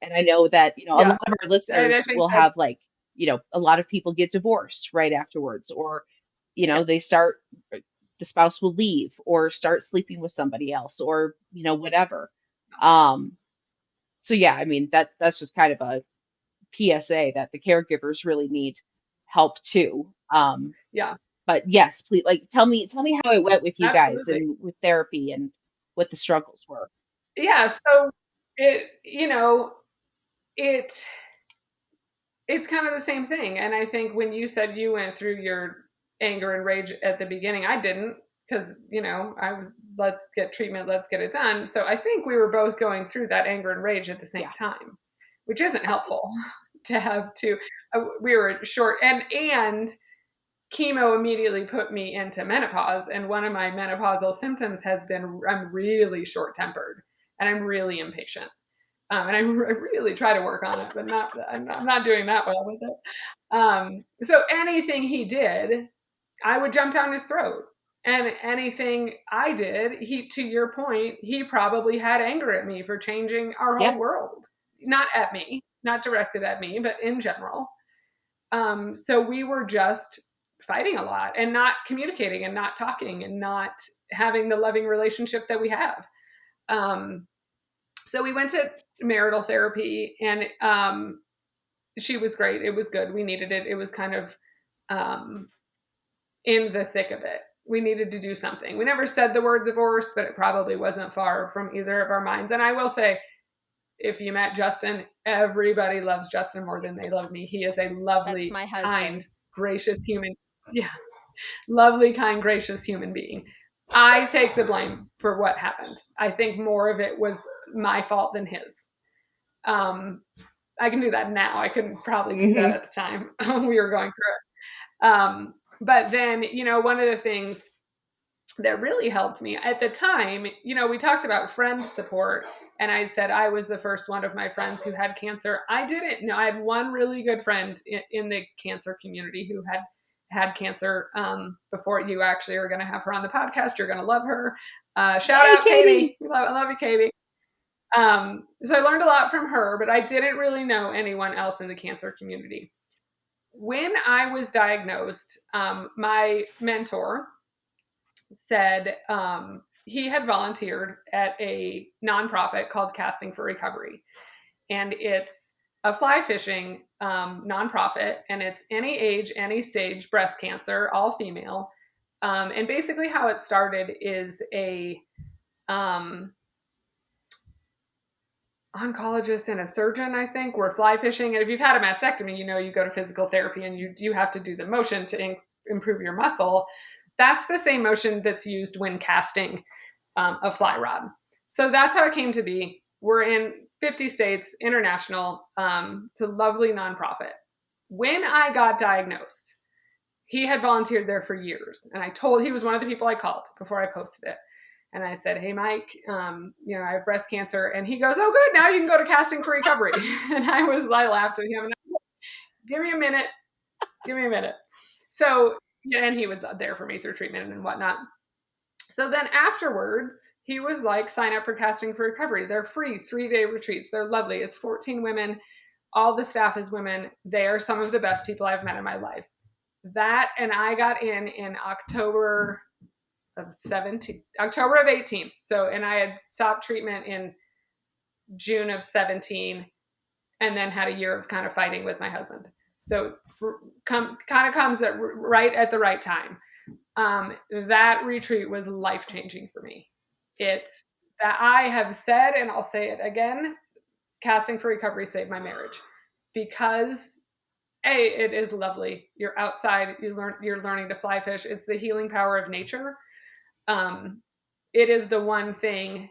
And I know that, a Yeah. lot of our And I listeners think will that, have like, a lot of people get divorced right afterwards, or, yeah. they start, the spouse will leave or start sleeping with somebody else or, whatever. Um, so yeah, I mean, that's just kind of a PSA that the caregivers really need help too. Yeah. But yes, please, like, tell me how it went with you guys Absolutely. and with therapy and what the struggles were. Yeah. So it, it, it's kind of the same thing. And I think when you said you went through your anger and rage at the beginning, I didn't because, I was, let's get treatment, let's get it done. So I think we were both going through that anger and rage at the same Yeah. time, which isn't helpful to have to. We were short and chemo immediately put me into menopause. And one of my menopausal symptoms has been I'm really short tempered and I'm really impatient. And I really try to work on it, but I'm not doing that well with it. So anything he did, I would jump down his throat. And anything I did, to your point, he probably had anger at me for changing our Yeah. whole world. Not at me, not directed at me, but in general. So we were just fighting a lot and not communicating and not talking and not having the loving relationship that we have. Um, so we went to marital therapy and she was great. It was good. We needed it. It was kind of um, in the thick of it. We needed to do something. We never said the word divorce, but it probably wasn't far from either of our minds. And I will say, if you met Justin, everybody loves Justin more than they love me. He is a That's lovely, my kind, husband. gracious human. Yeah, lovely, kind, gracious human being. I take the blame for what happened. I think more of it was my fault than his. Um, I can do that now. I couldn't probably do that Hmm. at the time we were going through it. But then, one of the things that really helped me at the time, we talked about friend support. And I said I was the first one of my friends who had cancer. I didn't know. I had one really good friend in the cancer community who had cancer before. You actually are going to have her on the podcast. You're going to love her. Shout Yay, out Katie. Katie. I love you, Katie. So I learned a lot from her, but I didn't really know anyone else in the cancer community. When I was diagnosed, my mentor said he had volunteered at a nonprofit called Casting for Recovery. And it's a fly fishing nonprofit, and it's any age, any stage breast cancer, all female. And basically, how it started is a oncologist and a surgeon, I think, were fly fishing. And if you've had a mastectomy, you go to physical therapy and you have to do the motion to improve your muscle. That's the same motion that's used when casting a fly rod. So that's how it came to be. We're in 50 states, international. It's a lovely nonprofit. When I got diagnosed, he had volunteered there for years. And he was one of the people I called before I posted it. And I said, hey, Mike, I have breast cancer. And he goes, oh, good. Now you can go to Casting for Recovery. And I laughed at him. And I said, give me a minute. So, and he was there for me through treatment and whatnot. So then afterwards, he was like, sign up for Casting for Recovery. They're free 3-day retreats. They're lovely. It's 14 women. All the staff is women. They are some of the best people I've met in my life. And I got in October of 18. So, and I had stopped treatment in June of 17 and then had a year of kind of fighting with my husband. So kind of comes right at the right time. That retreat was life-changing for me. It's that I have said, and I'll say it again, Casting for Recovery saved my marriage because it is lovely. You're outside, you're learning to fly fish. It's the healing power of nature. It is the one thing,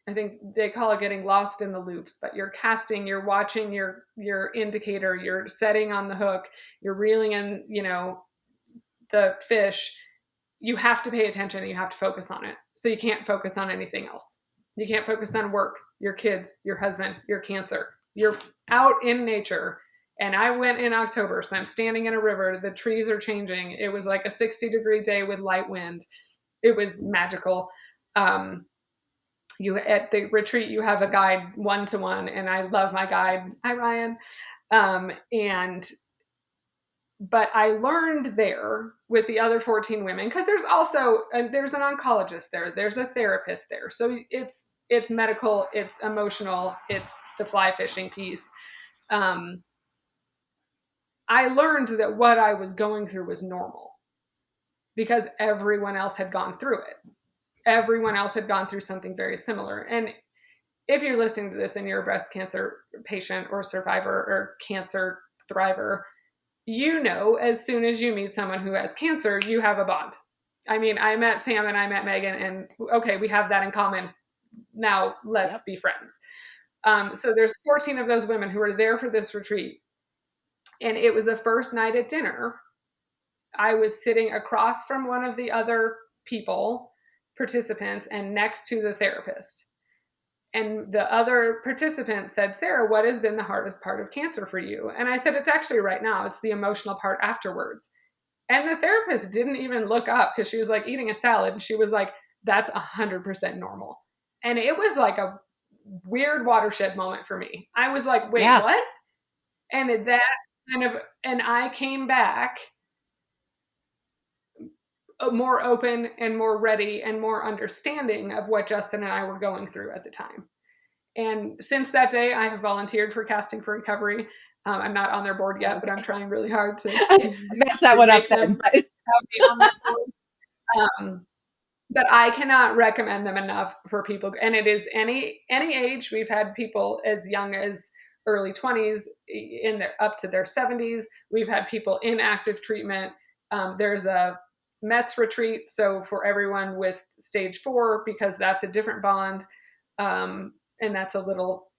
I think they call it getting lost in the loops, but you're casting, you're watching your indicator, you're setting on the hook, you're reeling in, the fish. You have to pay attention and you have to focus on it. So you can't focus on anything else. You can't focus on work, your kids, your husband, your cancer. You're out in nature. And I went in October, so I'm standing in a river. The trees are changing. It was like a 60-degree day with light wind. It was magical. At the retreat, you have a guide 1-to-1, and I love my guide. Hi, Ryan. But I learned there with the other 14 women, because there's also there's an oncologist there, there's a therapist there, so it's medical, it's emotional, it's the fly fishing piece. I learned that what I was going through was normal because everyone else had gone through it. Everyone else had gone through something very similar. And if you're listening to this and you're a breast cancer patient or survivor or cancer thriver, as soon as you meet someone who has cancer, you have a bond. I mean, I met Sam and I met Megan, and okay, we have that in common. Now let's be friends. So there's 14 of those women who were there for this retreat. And it was the first night at dinner. I was sitting across from one of the other participants, and next to the therapist. And the other participant said, Sarah, what has been the hardest part of cancer for you? And I said, it's actually right now. It's the emotional part afterwards. And the therapist didn't even look up because she was like eating a salad. And she was like, that's 100% normal. And it was like a weird watershed moment for me. I was like, wait, what? And that and I came back more open and more ready and more understanding of what Justin and I were going through at the time. And since that day, I have volunteered for Casting for Recovery. I'm not on their board yet, but I'm trying really hard to mess that one up then. But I cannot recommend them enough for people. And it is any age. We've had people as young as early 20s up to their 70s. We've had people in active treatment. There's a METS retreat, so for everyone with stage 4, because that's a different bond, and that's a little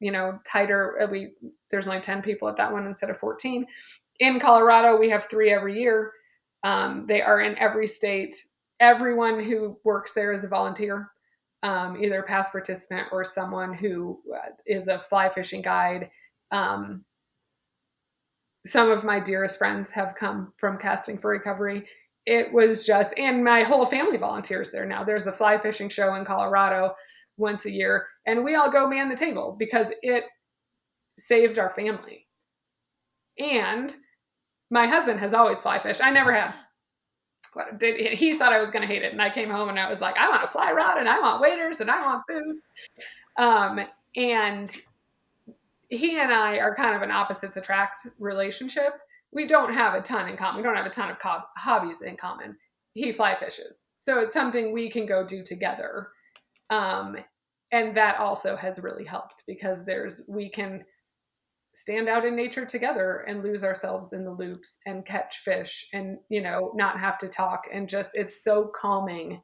tighter. There's only 10 people at that one instead of 14. In Colorado, we have 3 every year. They are in every state. Everyone who works there is a volunteer, either a past participant or someone who is a fly fishing guide. Um, some of my dearest friends have come from Casting for Recovery. It was just, and my whole family volunteers there now. There's a fly fishing show in Colorado once a year, and we all go man the table because it saved our family. And my husband has always fly fished. I never have. He thought I was going to hate it, and I came home and I was like, I want a fly rod, and I want waders, and I want food. And he and I are kind of an opposites attract relationship. We don't have a ton in common. We don't have a ton of hobbies in common. He fly fishes, so it's something we can go do together. And that also has really helped because we can stand out in nature together and lose ourselves in the loops and catch fish and, not have to talk, and just, it's so calming,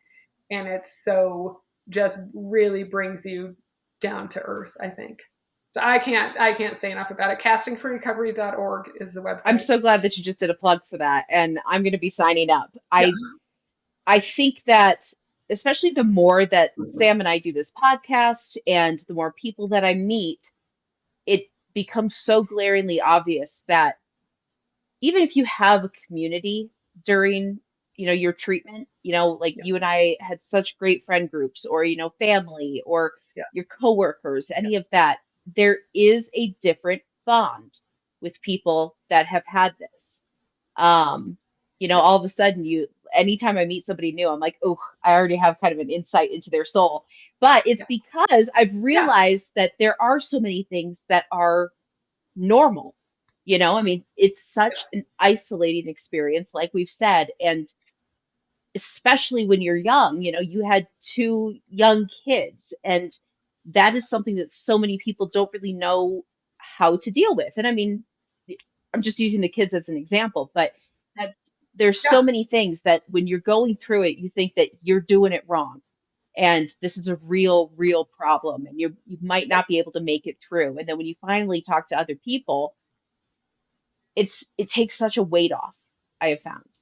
and it's so just really brings you down to earth, I think. So I can't say enough about it. Castingforrecovery.org is the website. I'm so glad that you just did a plug for that, and I'm going to be signing up. Yeah. I think that especially the more that Sam and I do this podcast and the more people that I meet, it becomes so glaringly obvious that even if you have a community during, your treatment, like Yeah. you and I had such great friend groups, or, family, or Yeah. your coworkers, any of that, there is a different bond with people that have had this. Um, all of a sudden anytime I meet somebody new, I'm like, oh, I already have kind of an insight into their soul. But it's Yeah. because I've Yeah. realized that there are so many things that are normal. I mean, it's such an isolating experience, like we've said, and especially when you're young, you had two young kids, and that is something that so many people don't really know how to deal with. And I mean, I'm just using the kids as an example, but that's there's Yeah. so many things that when you're going through it, you think that you're doing it wrong. And this is a real, real problem, and you might Yeah. not be able to make it through. And then when you finally talk to other people, it takes such a weight off, I have found.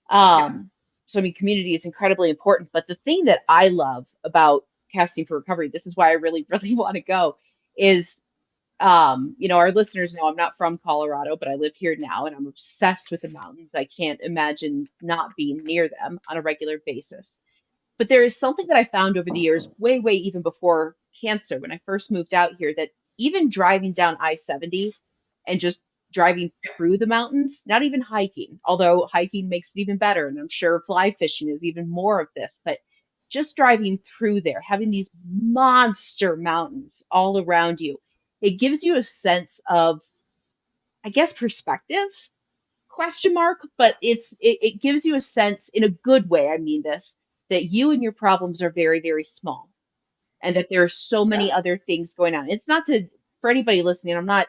Yeah. So I mean, community is incredibly important. But the thing that I love about Casting for Recovery, this is why I really, really want to go, is our listeners know I'm not from Colorado, but I live here now, and I'm obsessed with the mountains. I can't imagine not being near them on a regular basis. But there is something that I found over the years, way, way even before cancer, when I first moved out here, that even driving down I-70 and just driving through the mountains, not even hiking, although hiking makes it even better, and I'm sure fly fishing is even more of this, but just driving through there, having these monster mountains all around you, it gives you a sense of, I guess, perspective, question mark, but it gives you a sense in a good way, I mean this, that you and your problems are very, very small, and that there are so Yeah. many other things going on. It's not to, for anybody listening, I'm not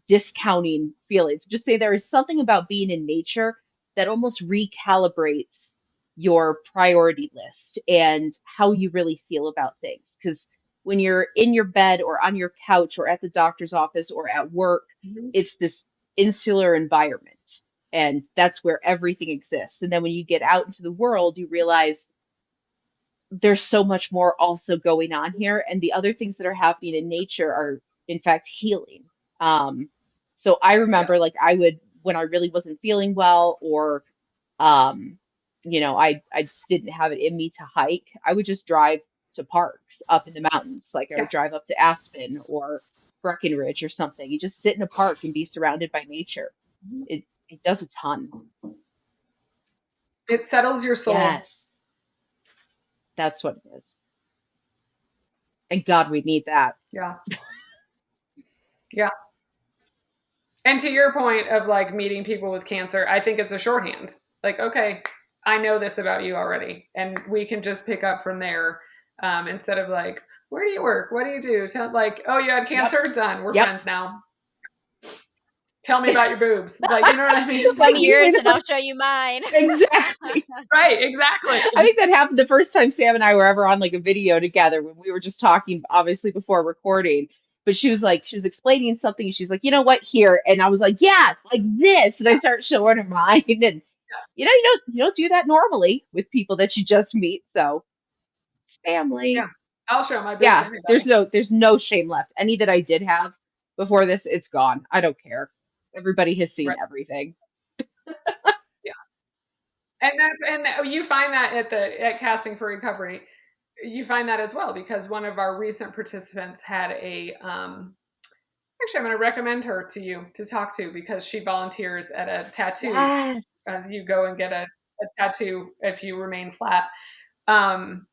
discounting feelings. Just say there is something about being in nature that almost recalibrates your priority list and how you really feel about things. Because when you're in your bed or on your couch or at the doctor's office or at work, Mhm. it's this insular environment. And that's where everything exists. And then when you get out into the world, you realize there's so much more also going on here, and the other things that are happening in nature are in fact healing. So I Yeah. remember, like, I would, when I really wasn't feeling well, or um I just didn't have it in me to hike, I would just drive to parks up in the mountains. Like, I Yeah. would drive up to Aspen or Breckenridge or something. You just sit in a park and be surrounded by nature. It does a ton. It settles your soul. Yes, that's what it is. And God, we need that. Yeah. Yeah. And to your point of like meeting people with cancer, I think it's a shorthand. Like, okay, I know this about you already, and we can just pick up from there, instead of like, where do you work? What do you do? Tell, like, oh, you had Yep. cancer? Done. We're Yep. friends now. Tell me about your boobs. Like, you know what I mean? It's Show like me usually yours the and I'll first, show you mine. exactly. Right, exactly. I think that happened the first time Sam and I were ever on like a video together, when we were just talking, obviously before recording. But she was explaining something. She's like, you know what, here. And I was like, yeah, like this. And I start showing her mine. And You don't do that normally with people that you just meet. So Yeah. family. I'll show my boobs to Yeah, there's anybody. no there's no shame left. Any that I did have before this, it's gone. I don't care. Everybody has seen Right. everything. Yeah. And you find that at Casting for Recovery, you find that as well because one of our recent participants had a actually I'm going to recommend her to you to talk to because she volunteers at a tattoo. Yes. You go and get a tattoo if you remain flat. Um,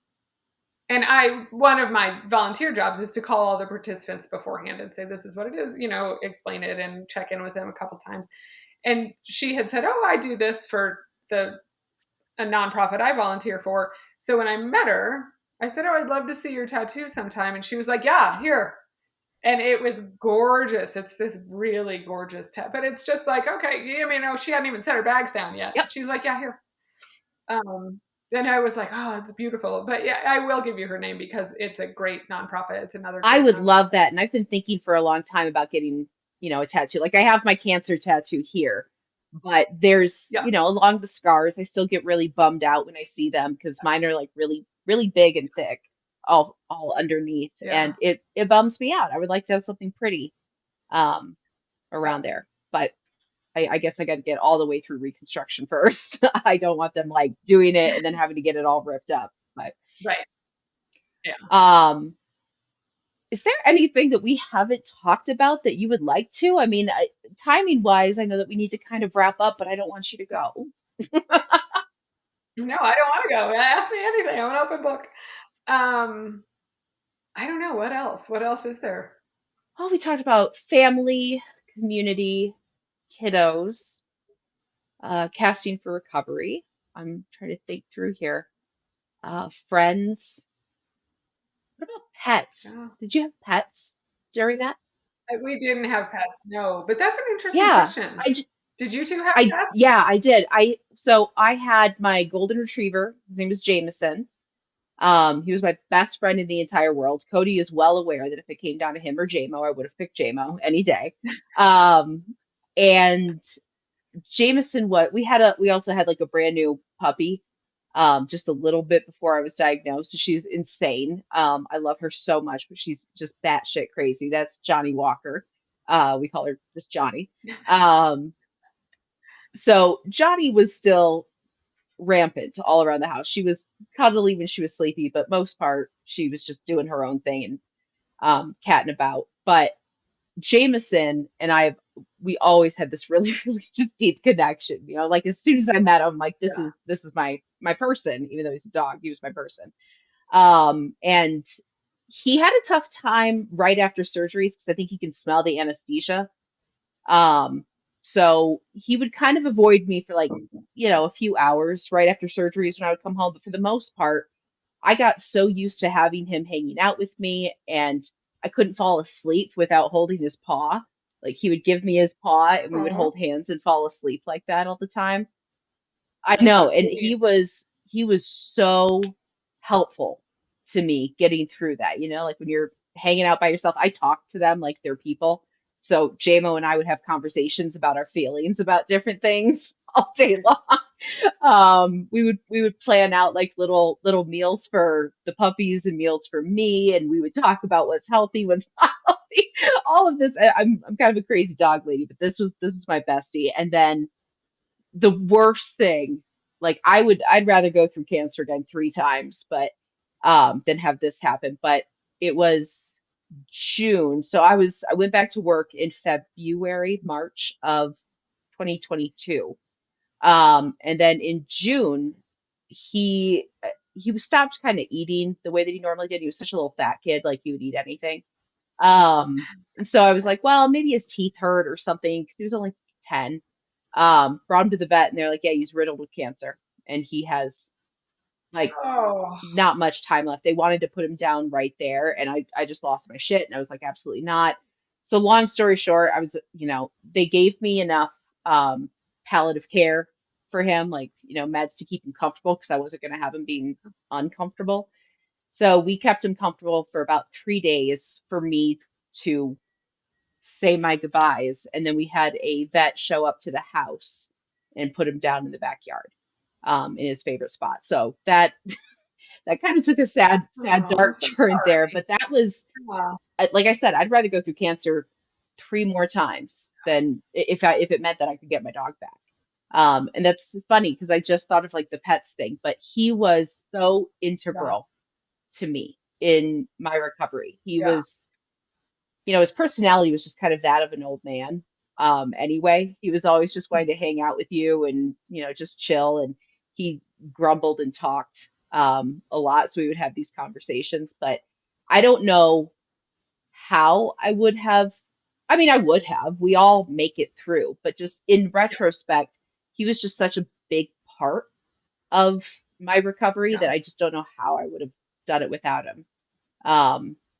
and one of my volunteer jobs is to call all the participants beforehand and say, this is what it is, explain it and check in with them a couple times. And she had said, oh, I do this for a nonprofit I volunteer for. So when I met her, I said, oh, I'd love to see your tattoo sometime. And she was like, yeah, here. And it was gorgeous. It's this really gorgeous but it's just like, okay, she hadn't even set her bags down yet. Yep. She's like, yeah, here. Then I was like, oh, it's beautiful. But yeah, I will give you her name because it's a great nonprofit. It's another I great would nonprofit. love that. And I've been thinking for a long time about getting, a tattoo. Like I have my cancer tattoo here, but there's, Yeah. along the scars, I still get really bummed out when I see them because mine are like really, really big and thick, all underneath. Yeah. And it bums me out. I would like to have something pretty um Yeah. around there. But I guess I got to get all the way through reconstruction first. I don't want them like doing it and then having to get it all ripped up. But Right. Yeah. um is there anything that we haven't talked about that you would like to? I mean, timing wise, I know that we need to kind of wrap up, but I don't want you to go. No, I don't want to go. Ask me anything. I'm an open book. Um, I don't know. What else? What else is there? Well, we talked about family, community, kiddos, casting for recovery. I'm trying to think through here. Friends. What about pets? Yeah. Did you have pets during that? We didn't have pets, no. But that's an interesting Yeah, question. I, j- Did you two have pets? yeah, I did. So I had my golden retriever. His name was Jameson. He was my best friend in the entire world. Cody is well aware that if it came down to him or JMO, I would have picked JMO any day. Um, and Jameson, we also had like a brand new puppy, just a little bit before I was diagnosed. So she's insane. I love her so much, but she's just batshit crazy. That's Johnny Walker. We call her just Johnny. Um, so Johnny was still rampant all around the house. She was cuddly when she was sleepy, but most part she was just doing her own thing and catting about. But Jameson and we always had this really, really just deep connection. Like as soon as I met him, like Yeah. this is my person, even though he's a dog, he was my person. And he had a tough time right after surgeries because I think he can smell the anesthesia. Um, so he would kind of avoid me for like, a few hours right after surgeries when I would come home. But for the most part, I got so used to having him hanging out with me and I couldn't fall asleep without holding his paw. Like he would give me his paw and we would Oh, hold hands and fall asleep like that all the time. I that's so know, and sweet. he was so helpful to me getting through that, like when you're hanging out by yourself, I talk to them like they're people. So JMO and I would have conversations about our feelings about different things all day long. We would plan out like little meals for the puppies and meals for me, and we would talk about what's healthy, what's not healthy, all of this. I'm kind of a crazy dog lady, but this is my bestie. And then the worst thing, like I'd rather go through cancer again 3 times, but than have this happen. But it was June, so I went back to work in February, March of 2022. And then in June, he was stopped kind of eating the way that he normally did. He was such a little fat kid, like he would eat anything. So I was like, well, maybe his teeth hurt or something because he was only 10. Brought him to the vet and they're like, yeah, he's riddled with cancer and he has like Oh, not much time left. They wanted to put him down right there and I just lost my shit and I was like, absolutely not. So long story short, they gave me enough palliative care for him, like, meds to keep him comfortable because I wasn't going to have him being uncomfortable. So we kept him comfortable for about 3 days for me to say my goodbyes. And then we had a vet show up to the house and put him down in the backyard, in his favorite spot. So that kind of took a sad Oh, I'm dark so turn there. sorry. But that was, Yeah. like I said, I'd rather go through cancer three more times than if it meant that I could get my dog back. And that's funny because I just thought of like the pets thing, but he was so Yeah. integral to me in my recovery. He Yeah. was, his personality was just kind of that of an old man. Anyway, he was always just wanting to hang out with you and, just chill. And he grumbled and talked a lot. So we would have these conversations, but I don't know how I would have. I mean, I would have. We all make it through, but just in retrospect, he was just such a big part of my recovery Yeah. that I just don't know how I would have done it without him.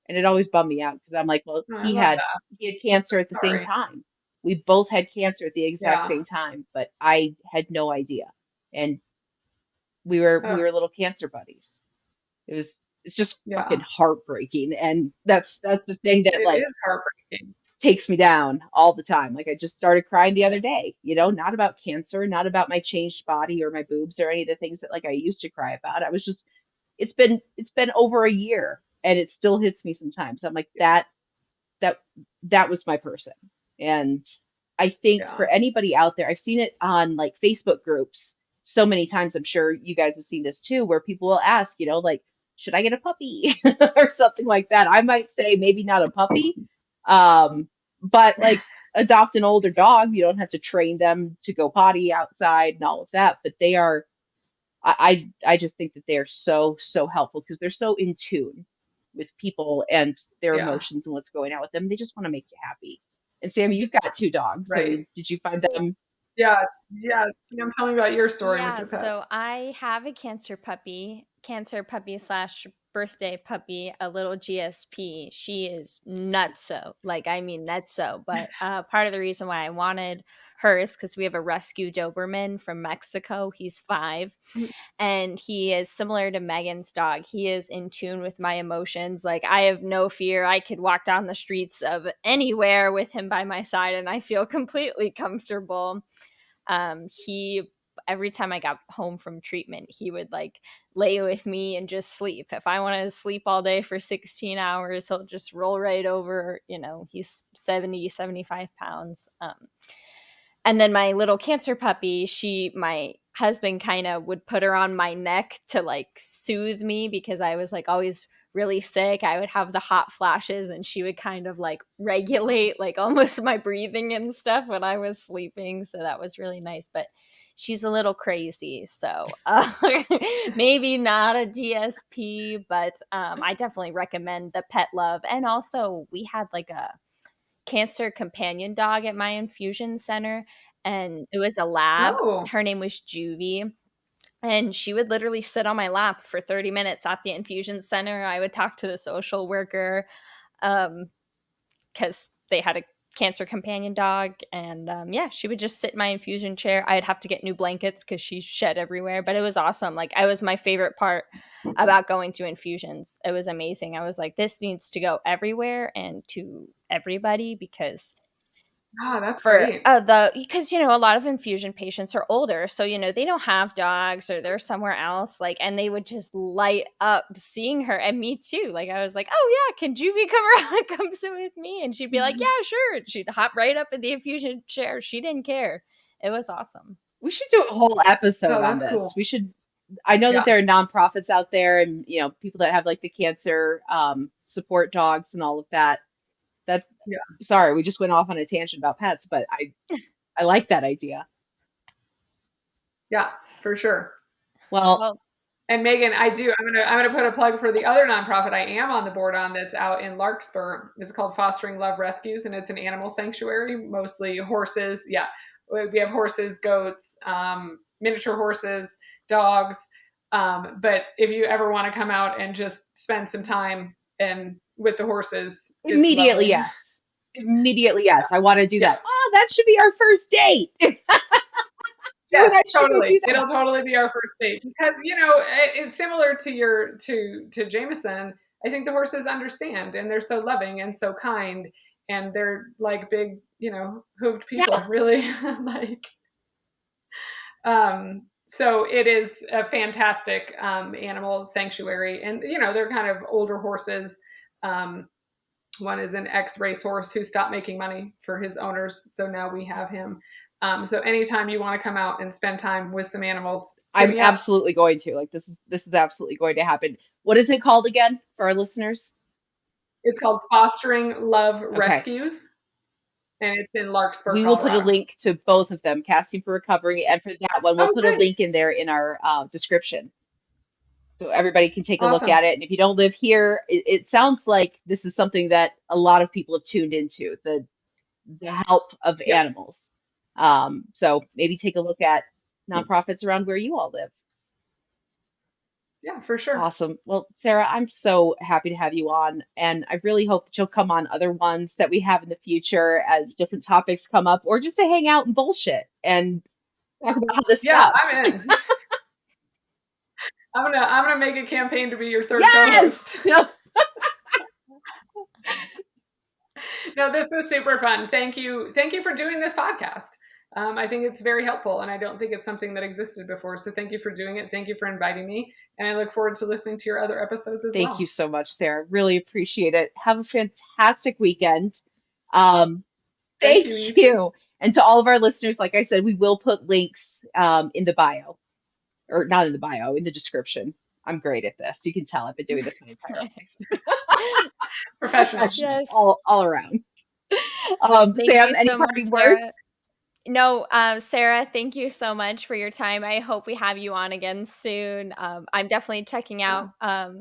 And it always bummed me out because I'm like, well, Oh, I he love had that. he had cancer at the same Sorry. time. We both had cancer at the exact Yeah. same time, but I had no idea. And we were Oh, little cancer buddies. It's just fucking yeah. heartbreaking. And that's the thing that It like is heartbreaking. takes me down all the time. Like I just started crying the other day, not about cancer, not about my changed body or my boobs or any of the things that like I used to cry about. I was just it's been over a year and it still hits me sometimes. I'm like that that was my person. And I think for Yeah. anybody out there, I've seen it on like Facebook groups so many times. I'm sure you guys have seen this too, where people will ask, like, should I get a puppy or something like that? I might say maybe not a puppy, but like adopt an older dog. You don't have to train them to go potty outside and all of that, but they are I just think that they are so, so helpful because they're so in tune with people and their Yeah. emotions and what's going on with them. They just want to make you happy. And Sammy, you've got two dogs. I Right. mean, did you find them? Yeah. Yeah. Tell me about your story with Yeah, your so pets. I have a cancer puppy slash birthday puppy, a little GSP. She is nutso, like I mean nutso. But part of the reason why I wanted her is because we have a rescue Doberman from Mexico. He's 5, Mm. and he is similar to Megan's dog. He is in tune with my emotions. Like I have no fear. I could walk down the streets of anywhere with him by my side, and I feel completely comfortable. He every time I got home from treatment, he would like lay with me and just sleep. If I wanted to sleep all day for 16 hours, he'll just roll right over. He's 75 pounds. And then my little cancer puppy, my husband kind of would put her on my neck to like soothe me because I was like always really sick. I would have the hot flashes and she would kind of like regulate like almost my breathing and stuff when I was sleeping. So that was really nice. But she's a little crazy. So maybe not a GSP, but I definitely recommend the Pet Love. And also, we had like a cancer companion dog at my infusion center, and it was a lab. Oh. Her name was Juvie, and she would literally sit on my lap for 30 minutes at the infusion center. I would talk to the social worker because they had a cancer companion dog, and yeah, she would just sit in my infusion chair. I'd have to get new blankets because she shed everywhere, but it was awesome. Like, I was my favorite part about going to infusions. It was amazing. I was like, this needs to go everywhere and to everybody because Ah, that's for great. the because a lot of infusion patients are older, so they don't have dogs or they're somewhere else, like, and they would just light up seeing her, and me too. Like, I was like, oh yeah, can Juvie come around and come sit with me? And she'd be like, yeah, sure. And she'd hop right up in the infusion chair. She didn't care. It was awesome. We should do a whole episode Oh, on that's this. cool. We should. I know that Yeah. there are nonprofits out there and people that have like the cancer support dogs and all of that. That Yeah. Sorry, we just went off on a tangent about pets, but I like that idea. Yeah, for sure. Well, Well, And Megan, I'm gonna put a plug for the other nonprofit I am on the board on that's out in Larkspur. It's called Fostering Love Rescues, and it's an animal sanctuary, mostly horses. Yeah, we have horses, goats, miniature horses, dogs. But if you ever want to come out and just spend some time and with the horses, it's immediately lovely. yes. Immediately yes. I want to do Yes. that. Oh, that should be our first date. You and Yes, I should go totally. do It'll that. totally be our first date because it's similar to to Jameson. I think the horses understand and they're so loving and so kind and they're like big, hooved people. Yeah. Really, like So it is a fantastic animal sanctuary, and they're kind of older horses. Um, One is an ex racehorse who stopped making money for his owners, so now we have him. So anytime you want to come out and spend time with some animals, hit I'm me up. absolutely going to. Like this is absolutely going to happen. What is it called again for our listeners? It's called Fostering Love Okay. Rescues, and it's in Larkspur, We will put a Colorado. link to both of them, Casting for Recovery, and for that one, we'll Oh, put a great. link in there in our description so everybody can take a look Awesome. at it. And if you don't live here, it sounds like this is something that a lot of people have tuned into, the help of Yep. animals. So maybe take a look at nonprofits around where you all live. Yeah, for sure. Awesome. Well, Sarah, I'm so happy to have you on, and I really hope that you'll come on other ones that we have in the future as different topics come up, or just to hang out and bullshit and talk about how this Yeah, sucks. I'm in. I'm gonna make a campaign to be your third Yes! co-host. No, No, this was super fun. Thank you for doing this podcast. I think it's very helpful, and I don't think it's something that existed before. So thank you for doing it. Thank you for inviting me, and I look forward to listening to your other episodes as thank you well. so much, Sarah. Really appreciate it. Have a fantastic weekend. Um, Thank thank you. You too. you. And to all of our listeners, like I said, we will put links in the bio, or not in the bio, in the description. I'm great at this. You can tell I've been doing this my entire life. Professional. Professional, Yes. all around. Thank Sam, you any so much, parting Sarah. words? No, Sarah, thank you so much for your time. I hope we have you on again soon. I'm definitely checking Yeah. out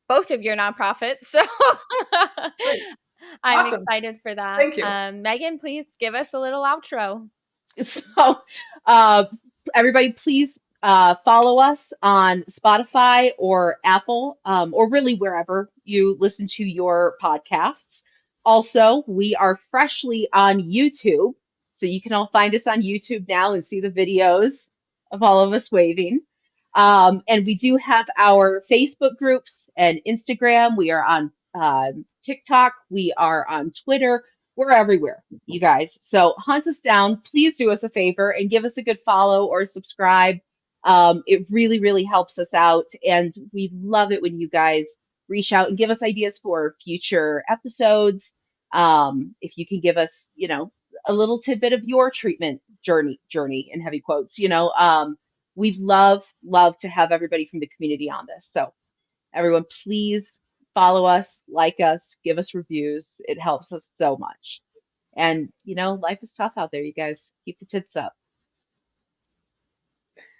both of your nonprofits, so Great. I'm Awesome. excited for that. Thank you. Megan, please give us a little outro. So, uh, everybody, please follow us on Spotify or Apple, or really wherever you listen to your podcasts. Also, we are freshly on YouTube, so you can all find us on YouTube now and see the videos of all of us waving. And we do have our Facebook groups and Instagram. We are on TikTok. We are on Twitter. We're everywhere, you guys. So hunt us down. Please do us a favor and give us a good follow or subscribe. It really, really helps us out. And we love it when you guys reach out and give us ideas for future episodes. If you can give us, a little tidbit of your treatment journey in heavy quotes, we'd love to have everybody from the community on this. So everyone, please follow us, like us, give us reviews. It helps us so much. And life is tough out there, you guys. Keep the tits up.